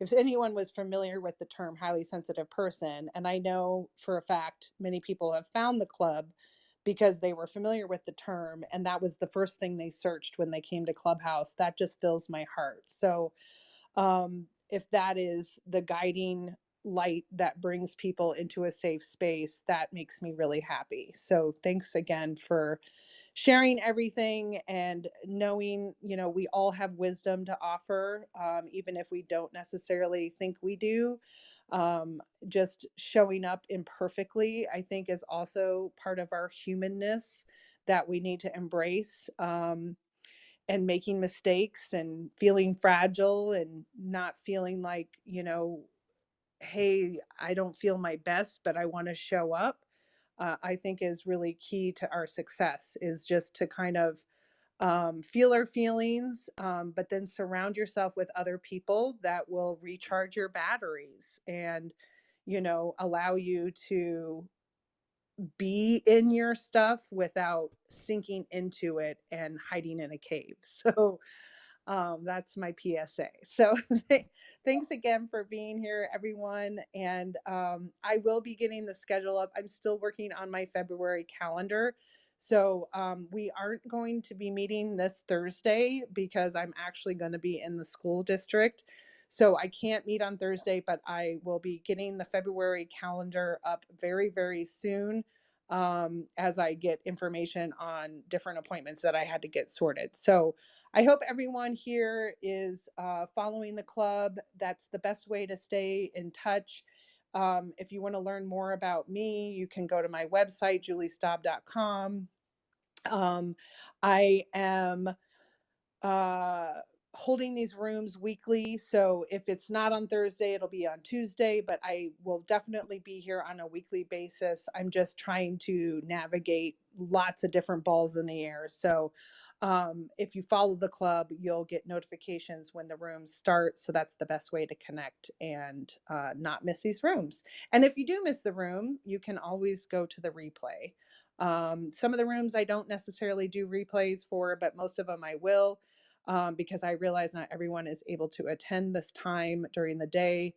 if anyone was familiar with the term highly sensitive person, and I know for a fact many people have found the club because they were familiar with the term, and that was the first thing they searched when they came to Clubhouse, that just fills my heart. So if that is the guiding light that brings people into a safe space, that makes me really happy. So thanks again for sharing everything and knowing, we all have wisdom to offer, even if we don't necessarily think we do. Just showing up imperfectly, I think, is also part of our humanness that we need to embrace. And making mistakes and feeling fragile and not feeling like, hey, I don't feel my best, but I want to show up, I think is really key to our success, is just to kind of feel our feelings, but then surround yourself with other people that will recharge your batteries and, allow you to be in your stuff without sinking into it and hiding in a cave. So that's my PSA. So thanks again for being here, everyone. And I will be getting the schedule up. I'm still working on my February calendar. So we aren't going to be meeting this Thursday because I'm actually going to be in the school district. So I can't meet on Thursday, but I will be getting the February calendar up very, very soon, as I get information on different appointments that I had to get sorted. So I hope everyone here is following the club. That's the best way to stay in touch. If you want to learn more about me, you can go to my website, juliestaub.com. I am uh, holding these rooms weekly. So if it's not on Thursday, it'll be on Tuesday, but I will definitely be here on a weekly basis. I'm just trying to navigate lots of different balls in the air. So if you follow the club, you'll get notifications when the rooms start. So that's the best way to connect and not miss these rooms. And if you do miss the room, you can always go to the replay. Some of the rooms I don't necessarily do replays for, but most of them I will, because I realize not everyone is able to attend this time during the day.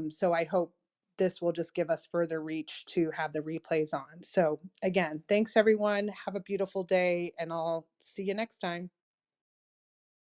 So I hope this will just give us further reach to have the replays on. So again, thanks everyone. Have a beautiful day, and I'll see you next time.